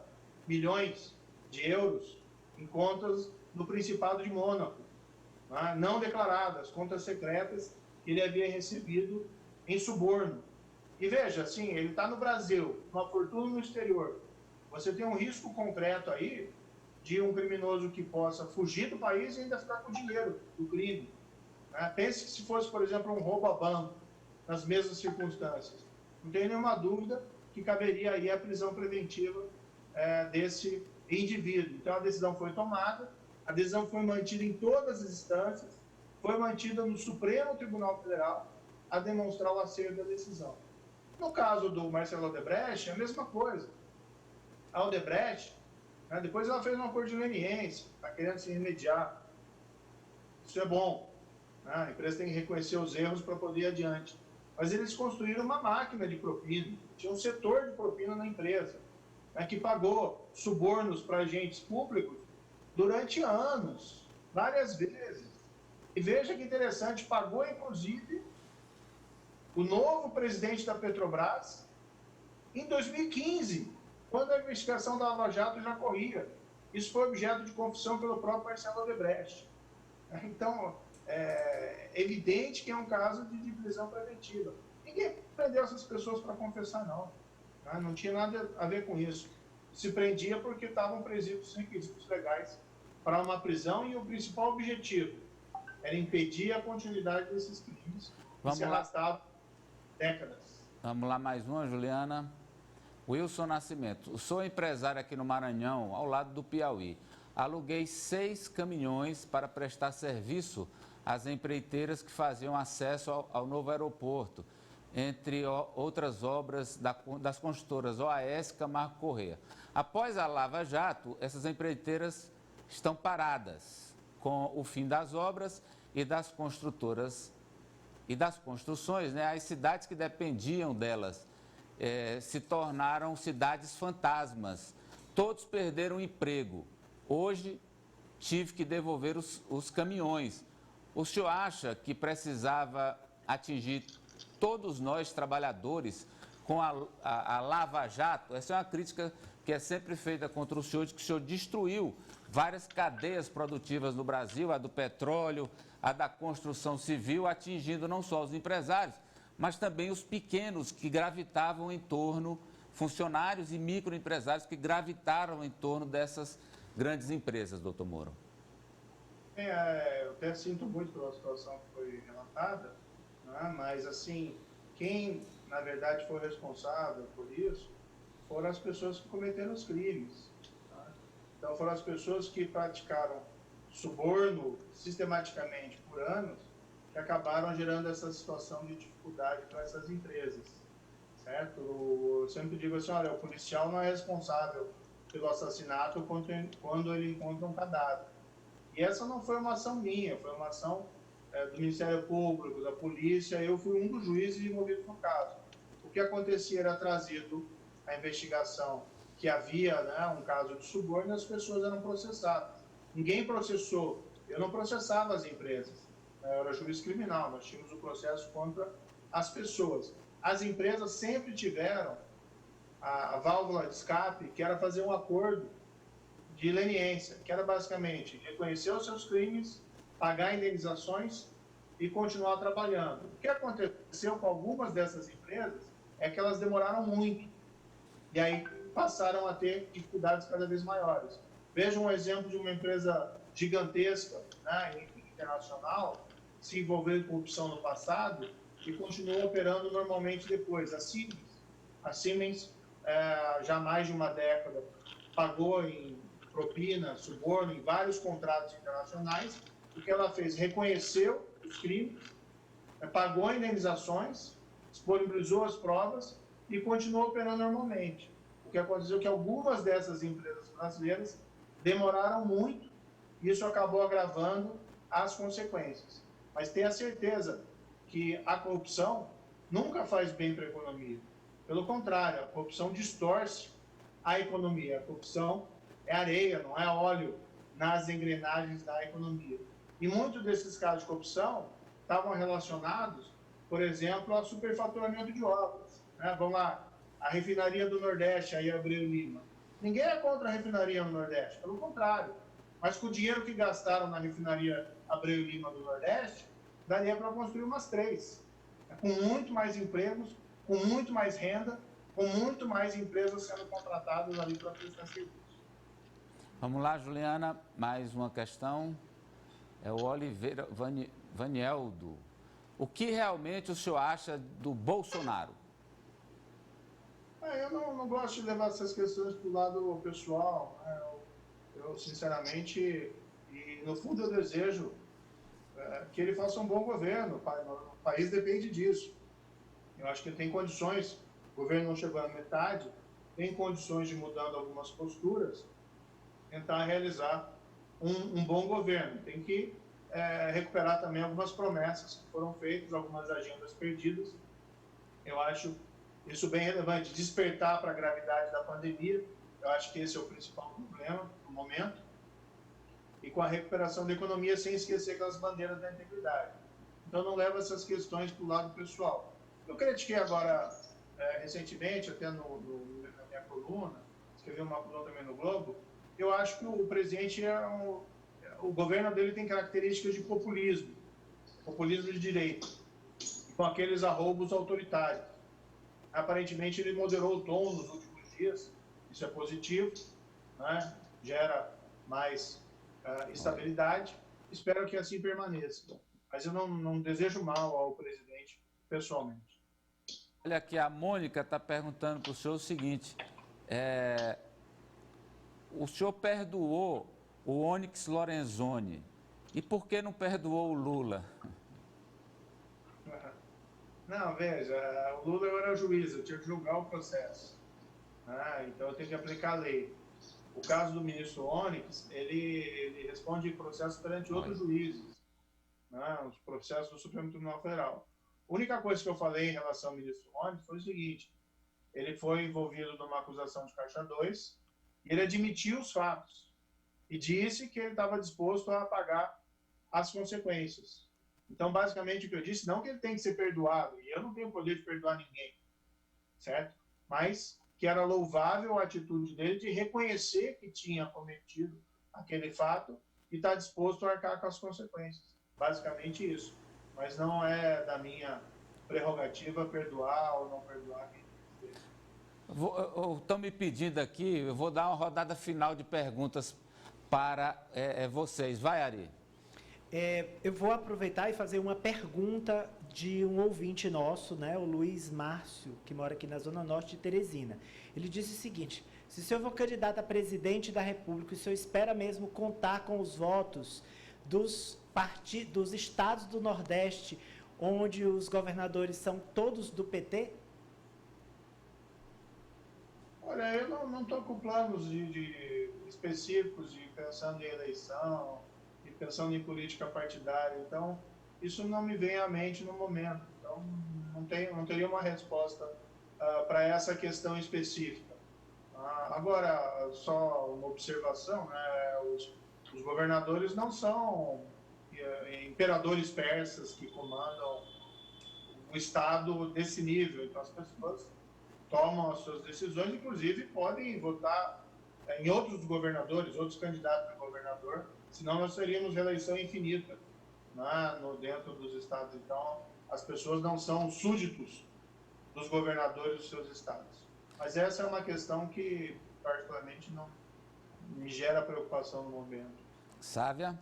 milhões de euros em contas do Principado de Mônaco, não declaradas, contas secretas que ele havia recebido em suborno. E veja, assim, ele está no Brasil, uma fortuna no exterior. Você tem um risco concreto aí de um criminoso que possa fugir do país e ainda ficar com o dinheiro do crime. Pense que se fosse, por exemplo, um roubo a banco, nas mesmas circunstâncias. Não tem nenhuma dúvida que caberia aí a prisão preventiva desse indivíduo. Então, a decisão foi tomada, a decisão foi mantida em todas as instâncias, foi mantida no Supremo Tribunal Federal a demonstrar o acerto da decisão. No caso do Marcelo Odebrecht, é a mesma coisa. A Odebrecht, depois ela fez um acordo de leniência, está querendo se remediar. Isso é bom. A empresa tem que reconhecer os erros para poder ir adiante. Mas eles construíram uma máquina de propina. Tinha um setor de propina na empresa, que pagou subornos para agentes públicos durante anos, várias vezes. E veja que interessante, pagou inclusive o novo presidente da Petrobras em 2015, quando a investigação da Lava Jato já corria. Isso foi objeto de confissão pelo próprio Marcelo Odebrecht. Então, é evidente que é um caso de prisão preventiva. Ninguém prendeu essas pessoas para confessar, não. Não tinha nada a ver com isso. Se prendia porque estavam presídios os requisitos legais para uma prisão e o principal objetivo era impedir a continuidade desses crimes que se arrastavam décadas. Vamos lá, mais uma, Juliana. Wilson Nascimento. Sou empresário aqui no Maranhão, ao lado do Piauí. Aluguei 6 caminhões para prestar serviço às empreiteiras que faziam acesso ao novo aeroporto, entre outras obras das construtoras OAS e Camargo Corrêa. Após a Lava Jato, essas empreiteiras estão paradas com o fim das obras e das construtoras e das construções, né? As cidades que dependiam delas se tornaram cidades fantasmas. Todos perderam emprego. Hoje, tive que devolver os caminhões. O senhor acha que precisava atingir todos nós, trabalhadores, com a Lava Jato? Essa é uma crítica que é sempre feita contra o senhor, de que o senhor destruiu várias cadeias produtivas no Brasil, a do petróleo, a da construção civil, atingindo não só os empresários, mas também os pequenos que gravitavam em torno, funcionários e microempresários que gravitaram em torno dessas grandes empresas, doutor Moro. Eu até sinto muito pela situação que foi relatada, né? Mas, assim, quem, na verdade, foi responsável por isso foram as pessoas que cometeram os crimes. Tá? Então, foram as pessoas que praticaram suborno sistematicamente por anos, que acabaram gerando essa situação de dificuldade para essas empresas, certo? Eu sempre digo assim, olha, o policial não é responsável pelo assassinato quando ele encontra um cadáver. E essa não foi uma ação minha, foi uma ação do Ministério Público, da polícia, eu fui um dos juízes envolvidos no caso. O que acontecia era trazido a investigação que havia, né, um caso de suborno e as pessoas eram processadas. Ninguém processou, eu não processava as empresas, eu era juiz criminal, nós tínhamos o processo contra as pessoas. As empresas sempre tiveram a válvula de escape, que era fazer um acordo de leniência, que era basicamente reconhecer os seus crimes, pagar indenizações e continuar trabalhando. O que aconteceu com algumas dessas empresas é que elas demoraram muito e aí passaram a ter dificuldades cada vez maiores. Veja um exemplo de uma empresa gigantesca, né, internacional, se envolveu em corrupção no passado e continuou operando normalmente depois. A Siemens já há mais de uma década, pagou em propina, suborno, em vários contratos internacionais. O que ela fez? Reconheceu os crimes, pagou indenizações, disponibilizou as provas e continuou operando normalmente. O que aconteceu é que algumas dessas empresas brasileiras demoraram muito e isso acabou agravando as consequências. Mas tenha certeza que a corrupção nunca faz bem para a economia. Pelo contrário, a corrupção distorce a economia. A corrupção é areia, não é óleo nas engrenagens da economia. E muitos desses casos de corrupção estavam relacionados, por exemplo, ao superfaturamento de obras. Né? Vamos lá, a refinaria do Nordeste, aí Abreu Lima. Ninguém é contra a refinaria no Nordeste, pelo contrário. Mas com o dinheiro que gastaram na refinaria Abreu Lima do Nordeste, daria para construir umas 3. Com muito mais empregos, com muito mais renda, com muito mais empresas sendo contratadas ali para prestar serviço. Vamos lá, Juliana, mais uma questão. É o Oliveira Vanieldo. O que realmente o senhor acha do Bolsonaro? Eu não gosto de levar essas questões para o lado pessoal. Né? Eu, sinceramente, e no fundo eu desejo que ele faça um bom governo. O país depende disso. Eu acho que ele tem condições, o governo não chegou à metade, tem condições de, mudando algumas posturas, tentar realizar um bom governo. Tem que recuperar também algumas promessas que foram feitas, algumas agendas perdidas. Eu acho isso bem relevante. Despertar para a gravidade da pandemia, eu acho que esse é o principal problema no momento. E com a recuperação da economia, sem esquecer aquelas bandeiras da integridade. Então, não leva essas questões para o lado pessoal. Eu critiquei agora, recentemente, até na minha coluna, escrevi uma coluna também no Globo, eu acho que o presidente o governo dele tem características de populismo de direita, com aqueles arroubos autoritários. Aparentemente, ele moderou o tom nos últimos dias, isso é positivo, né? Gera mais estabilidade, espero que assim permaneça. Mas eu não desejo mal ao presidente pessoalmente. Olha aqui, a Mônica está perguntando para o senhor o seguinte, o senhor perdoou o Onyx Lorenzoni, e por que não perdoou o Lula? Não, veja, o Lula era juiz, eu tinha que julgar o processo. Então eu tenho que aplicar a lei. O caso do ministro Onyx, ele responde processo perante outros juízes, os processos do Supremo Tribunal Federal. A única coisa que eu falei em relação ao ministro Onyx foi o seguinte, ele foi envolvido numa acusação de Caixa 2, e ele admitiu os fatos, e disse que ele estava disposto a pagar as consequências. Então, basicamente, o que eu disse, não que ele tem que ser perdoado, e eu não tenho poder de perdoar ninguém, certo? Mas que era louvável a atitude dele de reconhecer que tinha cometido aquele fato e está disposto a arcar com as consequências. Basicamente isso. Mas não é da minha prerrogativa perdoar ou não perdoar quem fez. Estão me pedindo aqui, eu vou dar uma rodada final de perguntas para vocês. Vai, Ari. Eu vou aproveitar e fazer uma pergunta de um ouvinte nosso, né, o Luiz Márcio, que mora aqui na Zona Norte de Teresina. Ele disse o seguinte, se o senhor for candidato a presidente da República, o senhor espera mesmo contar com os votos dos estados do Nordeste, onde os governadores são todos do PT? Olha, eu não estou com planos específicos de pensando em eleição, pensando em política partidária, então isso não me vem à mente no momento, então não teria uma resposta para essa questão específica. Agora, só uma observação, né? Os governadores não são imperadores persas que comandam o Estado desse nível, então as pessoas tomam as suas decisões, inclusive podem votar em outros governadores, outros candidatos a governador, senão nós teríamos reeleição infinita, né, dentro dos estados. Então, as pessoas não são súditos dos governadores dos seus estados. Mas essa é uma questão que, particularmente, não me gera preocupação no momento. Sávia?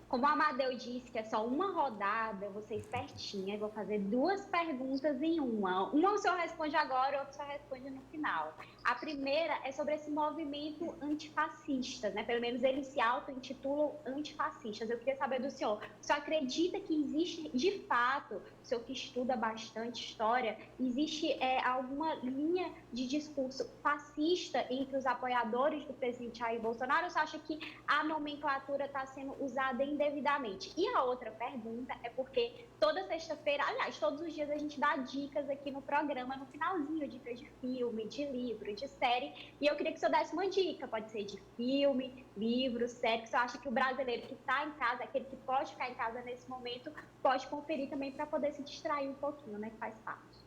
Como o Amadeu disse que é só uma rodada, eu vou ser espertinha e vou fazer duas perguntas em uma. Uma o senhor responde agora, outra o senhor responde no final. A primeira é sobre esse movimento antifascista, né? Pelo menos eles se auto-intitulam antifascistas. Eu queria saber do senhor, o senhor acredita que existe, de fato, o senhor que estuda bastante história, existe alguma linha de discurso fascista entre os apoiadores do presidente Jair Bolsonaro, ou você acha que a nomenclatura está sendo usada indevidamente? E a outra pergunta é porque toda sexta-feira, aliás, todos os dias a gente dá dicas aqui no programa, no finalzinho, dicas de filme, de livro, de série, e eu queria que o senhor desse uma dica, pode ser de filme, livro, série, que o senhor acha que o brasileiro que está em casa, aquele que pode ficar em casa nesse momento, pode conferir também para poder se distrair um pouquinho, né, que faz parte.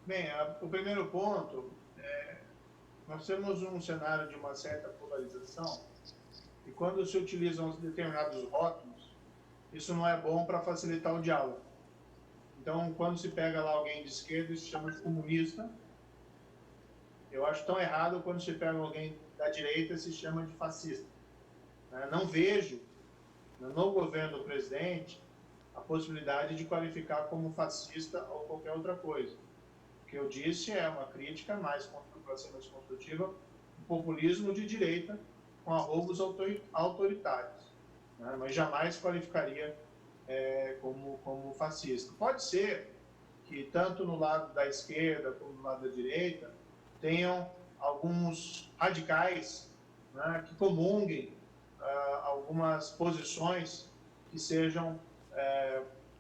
Bem, o primeiro ponto, nós temos um cenário de uma certa polarização, e quando se utilizam determinados rótulos, isso não é bom para facilitar o diálogo. Então, quando se pega lá alguém de esquerda, isso se chama de comunista. Eu acho tão errado quando se pega alguém da direita, se chama de fascista. Não vejo, no governo do presidente, a possibilidade de qualificar como fascista ou qualquer outra coisa. O que eu disse é uma crítica mais construtiva, o populismo de direita com arroubos autoritários, né? Mas jamais qualificaria como fascista. Pode ser que tanto no lado da esquerda como no lado da direita tenham alguns radicais, né, que comunguem algumas posições que sejam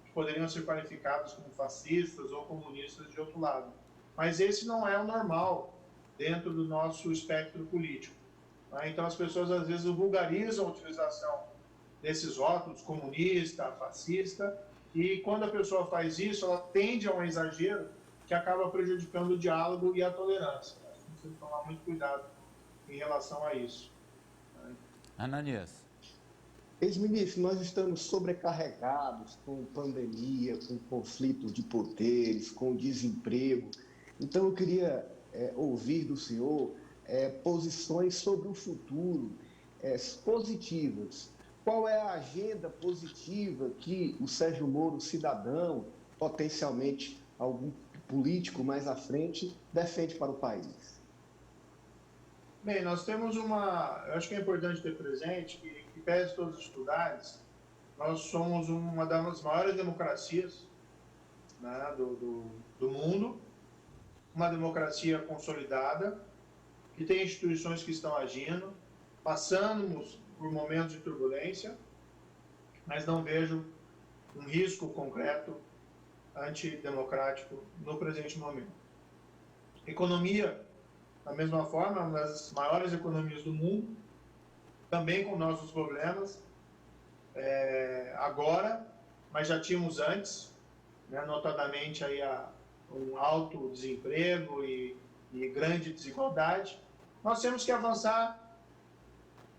que poderiam ser qualificados como fascistas ou comunistas de outro lado. Mas esse não é o normal dentro do nosso espectro político. Então, as pessoas, às vezes, vulgarizam a utilização desses rótulos, comunista, fascista, e quando a pessoa faz isso, ela tende a um exagero que acaba prejudicando o diálogo e a tolerância. Tem que tomar muito cuidado em relação a isso. Ananias. Ex-ministro, nós estamos sobrecarregados com pandemia, com conflito de poderes, com desemprego. Então, eu queria ouvir do senhor posições sobre o futuro, positivas. Qual é a agenda positiva que o Sérgio Moro, cidadão, potencialmente algum político mais à frente, defende para o país? Bem, nós temos eu acho que é importante ter presente que pese todos os estudados, nós somos uma das maiores democracias, né, do mundo, uma democracia consolidada, que tem instituições que estão agindo, passamos por momentos de turbulência, mas não vejo um risco concreto antidemocrático no presente momento. Economia, da mesma forma, uma das maiores economias do mundo, também com nossos problemas, agora, mas já tínhamos antes, né, notadamente aí um alto desemprego e grande desigualdade. Nós temos que avançar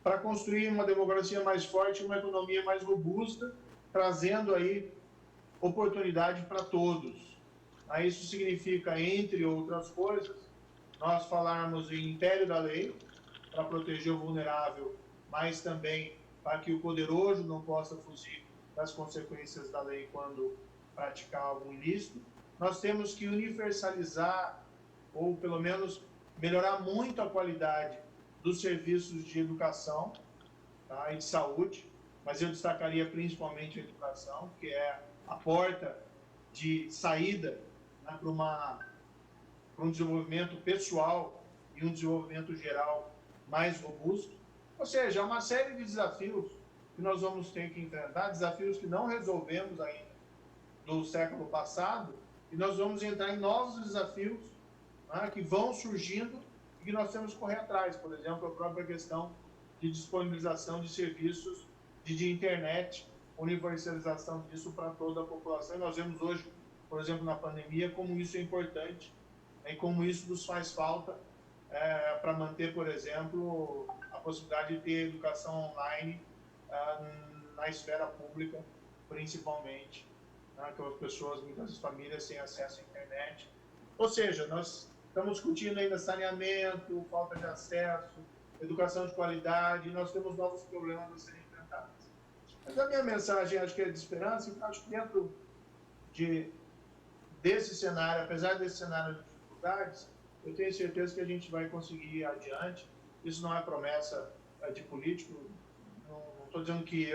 para construir uma democracia mais forte, uma economia mais robusta, trazendo aí oportunidade para todos. Isso significa, entre outras coisas, nós falarmos em império da lei, para proteger o vulnerável, mas também para que o poderoso não possa fugir das consequências da lei quando praticar algum ilícito. Nós temos que universalizar, ou pelo menos melhorar muito a qualidade dos serviços de educação, tá, e de saúde, mas eu destacaria principalmente a educação, que é a porta de saída, né, para um desenvolvimento pessoal e um desenvolvimento geral mais robusto. Ou seja, há uma série de desafios que nós vamos ter que enfrentar, desafios que não resolvemos ainda do século passado, e nós vamos entrar em novos desafios, né, que vão surgindo e que nós temos que correr atrás. Por exemplo, a própria questão de disponibilização de serviços de internet, universalização disso para toda a população. E nós vemos hoje, por exemplo, na pandemia, como isso é importante, e como isso nos faz falta para manter, por exemplo, a possibilidade de ter educação online na esfera pública, principalmente, né, que as pessoas, muitas famílias, têm acesso à internet. Ou seja, nós estamos discutindo ainda saneamento, falta de acesso, educação de qualidade, e nós temos novos problemas a serem enfrentados. Mas a minha mensagem, acho que é de esperança, e acho que dentro desse cenário, apesar desse cenário de dificuldades, eu tenho certeza que a gente vai conseguir ir adiante. Isso não é promessa de político, não estou dizendo que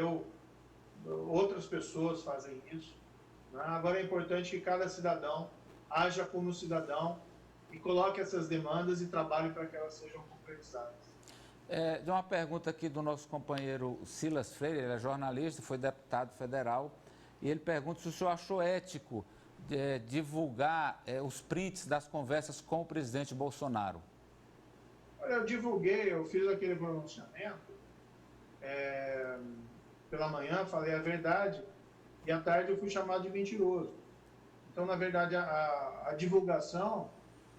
outras pessoas fazem isso. Né? Agora é importante que cada cidadão haja como cidadão e coloque essas demandas e trabalhe para que elas sejam concretizadas. De uma pergunta aqui do nosso companheiro Silas Freire, ele é jornalista, foi deputado federal, e ele pergunta se o senhor achou ético divulgar os prints das conversas com o presidente Bolsonaro. Olha, eu divulguei, eu fiz aquele pronunciamento, pela manhã falei a verdade, e à tarde eu fui chamado de mentiroso. Então, na verdade, a divulgação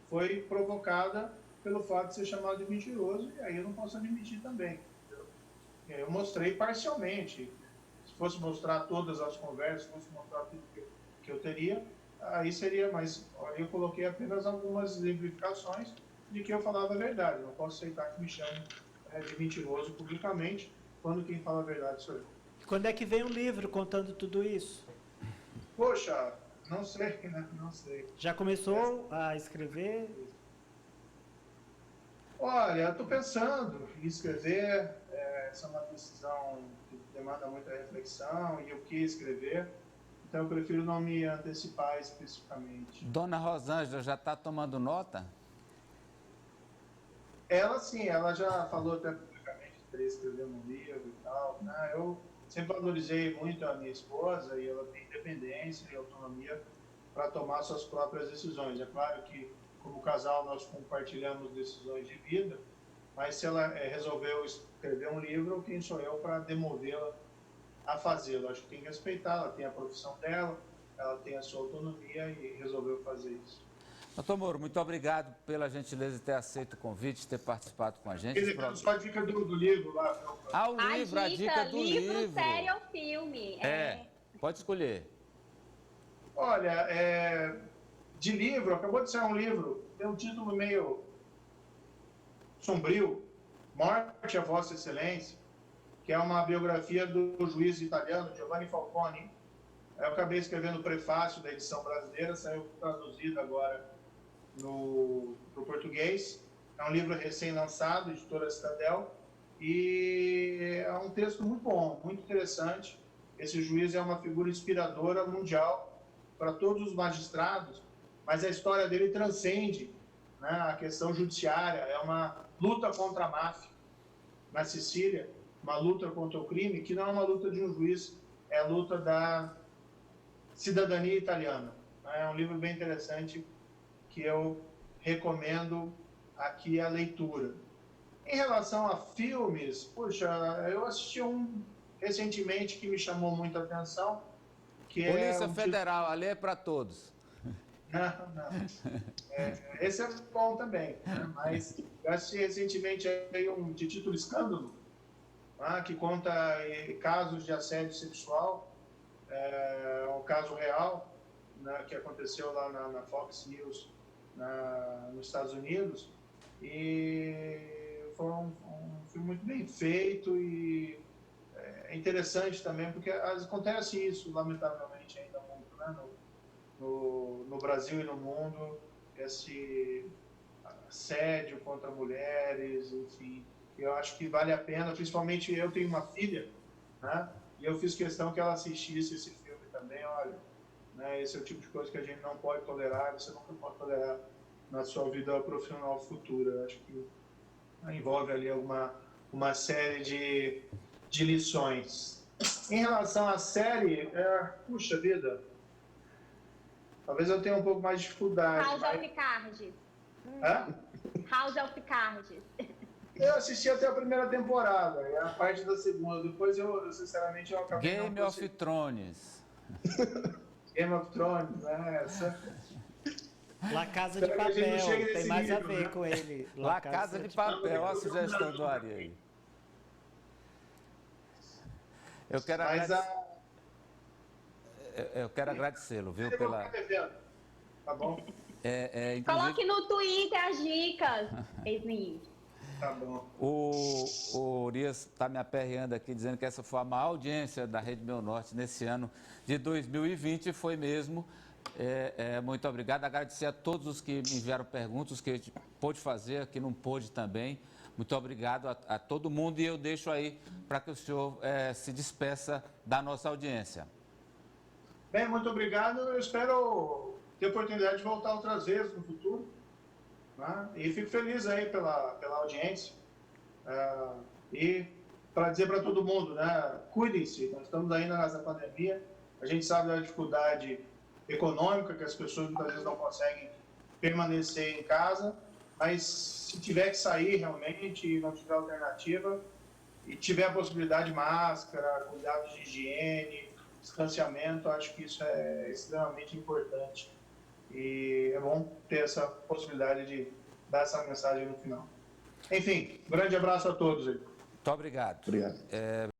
foi provocada pelo fato de ser chamado de mentiroso, e aí eu não posso admitir também. Eu mostrei parcialmente. Se fosse mostrar todas as conversas, se fosse mostrar tudo que eu teria, aí seria, mas eu coloquei apenas algumas exemplificações de que eu falava a verdade. Não posso aceitar que me chamem de mentiroso publicamente, quando quem fala a verdade sou eu. Quando é que vem um livro contando tudo isso? Poxa, não sei, né? Não sei. Já começou a escrever? Olha, estou pensando em escrever, essa é uma decisão que demanda muita reflexão e o que escrever, então eu prefiro não me antecipar especificamente. Dona Rosângela já está tomando nota? Ela sim, ela já falou até publicamente de querer escrever um livro e tal, né? Eu sempre valorizei muito a minha esposa e ela tem independência e autonomia para tomar suas próprias decisões. É claro que, como casal, nós compartilhamos decisões de vida, mas se ela resolveu escrever um livro, quem sou eu para demovê-la a fazê-lo? Acho que tem que respeitar, ela tem a profissão dela, ela tem a sua autonomia e resolveu fazer isso. Doutor Moro, muito obrigado pela gentileza de ter aceito o convite, de ter participado com a gente. Quer dizer, só a dica do livro lá. Ah, o livro, a dica do livro. Série ou filme? Pode escolher. Olha, de livro, acabou de sair um livro, tem um título meio sombrio, Morte a Vossa Excelência, que é uma biografia do juiz italiano Giovanni Falcone. Eu acabei escrevendo o prefácio da edição brasileira, saiu traduzido agora para o português. É um livro recém-lançado, editora Citadel, e é um texto muito bom, muito interessante. Esse juiz é uma figura inspiradora mundial para todos os magistrados, mas a história dele transcende, né, a questão judiciária. É uma luta contra a máfia na Sicília, uma luta contra o crime, que não é uma luta de um juiz, é a luta da cidadania italiana. É um livro bem interessante que eu recomendo aqui a leitura. Em relação a filmes, puxa, eu assisti um recentemente que me chamou muita atenção, que Polícia Federal, ali é para todos. Não. Esse é bom também, né? Mas eu assisti recentemente um de título Escândalo, que conta casos de assédio sexual, um caso real, né, que aconteceu lá na Fox News, nos Estados Unidos, e foi um filme muito bem feito e é interessante também, porque acontece isso, lamentavelmente, ainda muito, né, no Brasil e no mundo, esse assédio contra mulheres, enfim. Eu acho que vale a pena, principalmente eu tenho uma filha, né, e eu fiz questão que ela assistisse esse filme também. Olha, né, esse é o tipo de coisa que a gente não pode tolerar, você nunca pode tolerar na sua vida profissional futura. Eu acho que envolve ali uma série de lições. Em relação à série, puxa vida, talvez eu tenha um pouco mais de dificuldade. House of Cards. House of Cards. Eu assisti até a primeira temporada, e a parte da segunda. Depois eu sinceramente, eu acabei Game of Thrones. Game of Thrones, essa... La Casa de Papel, tem mais a ver com ele. La Casa de Papel, olha a sugestão do Ari aí. Eu quero agradecê-lo, viu, pela... Tá bom? Inclusive... Coloque no Twitter as dicas, ex-ministro. Tá bom. O Urias está me aperreando aqui, dizendo que essa foi a maior audiência da Rede Meu Norte nesse ano de 2020, foi mesmo. Muito obrigado. Agradecer a todos os que me enviaram perguntas, que a gente pôde fazer, que não pôde também. Muito obrigado a todo mundo, e eu deixo aí para que o senhor se despeça da nossa audiência. Bem, muito obrigado. Eu espero ter a oportunidade de voltar outras vezes no futuro, né? E fico feliz aí pela audiência. E para dizer para todo mundo, né, cuidem-se. Nós estamos ainda nessa pandemia. A gente sabe da dificuldade econômica, que as pessoas muitas vezes não conseguem permanecer em casa, mas se tiver que sair realmente e não tiver alternativa, e tiver a possibilidade de máscara, cuidados de higiene, distanciamento, acho que isso é extremamente importante. E é bom ter essa possibilidade de dar essa mensagem no final. Enfim, um grande abraço a todos aí. Muito obrigado. Obrigado.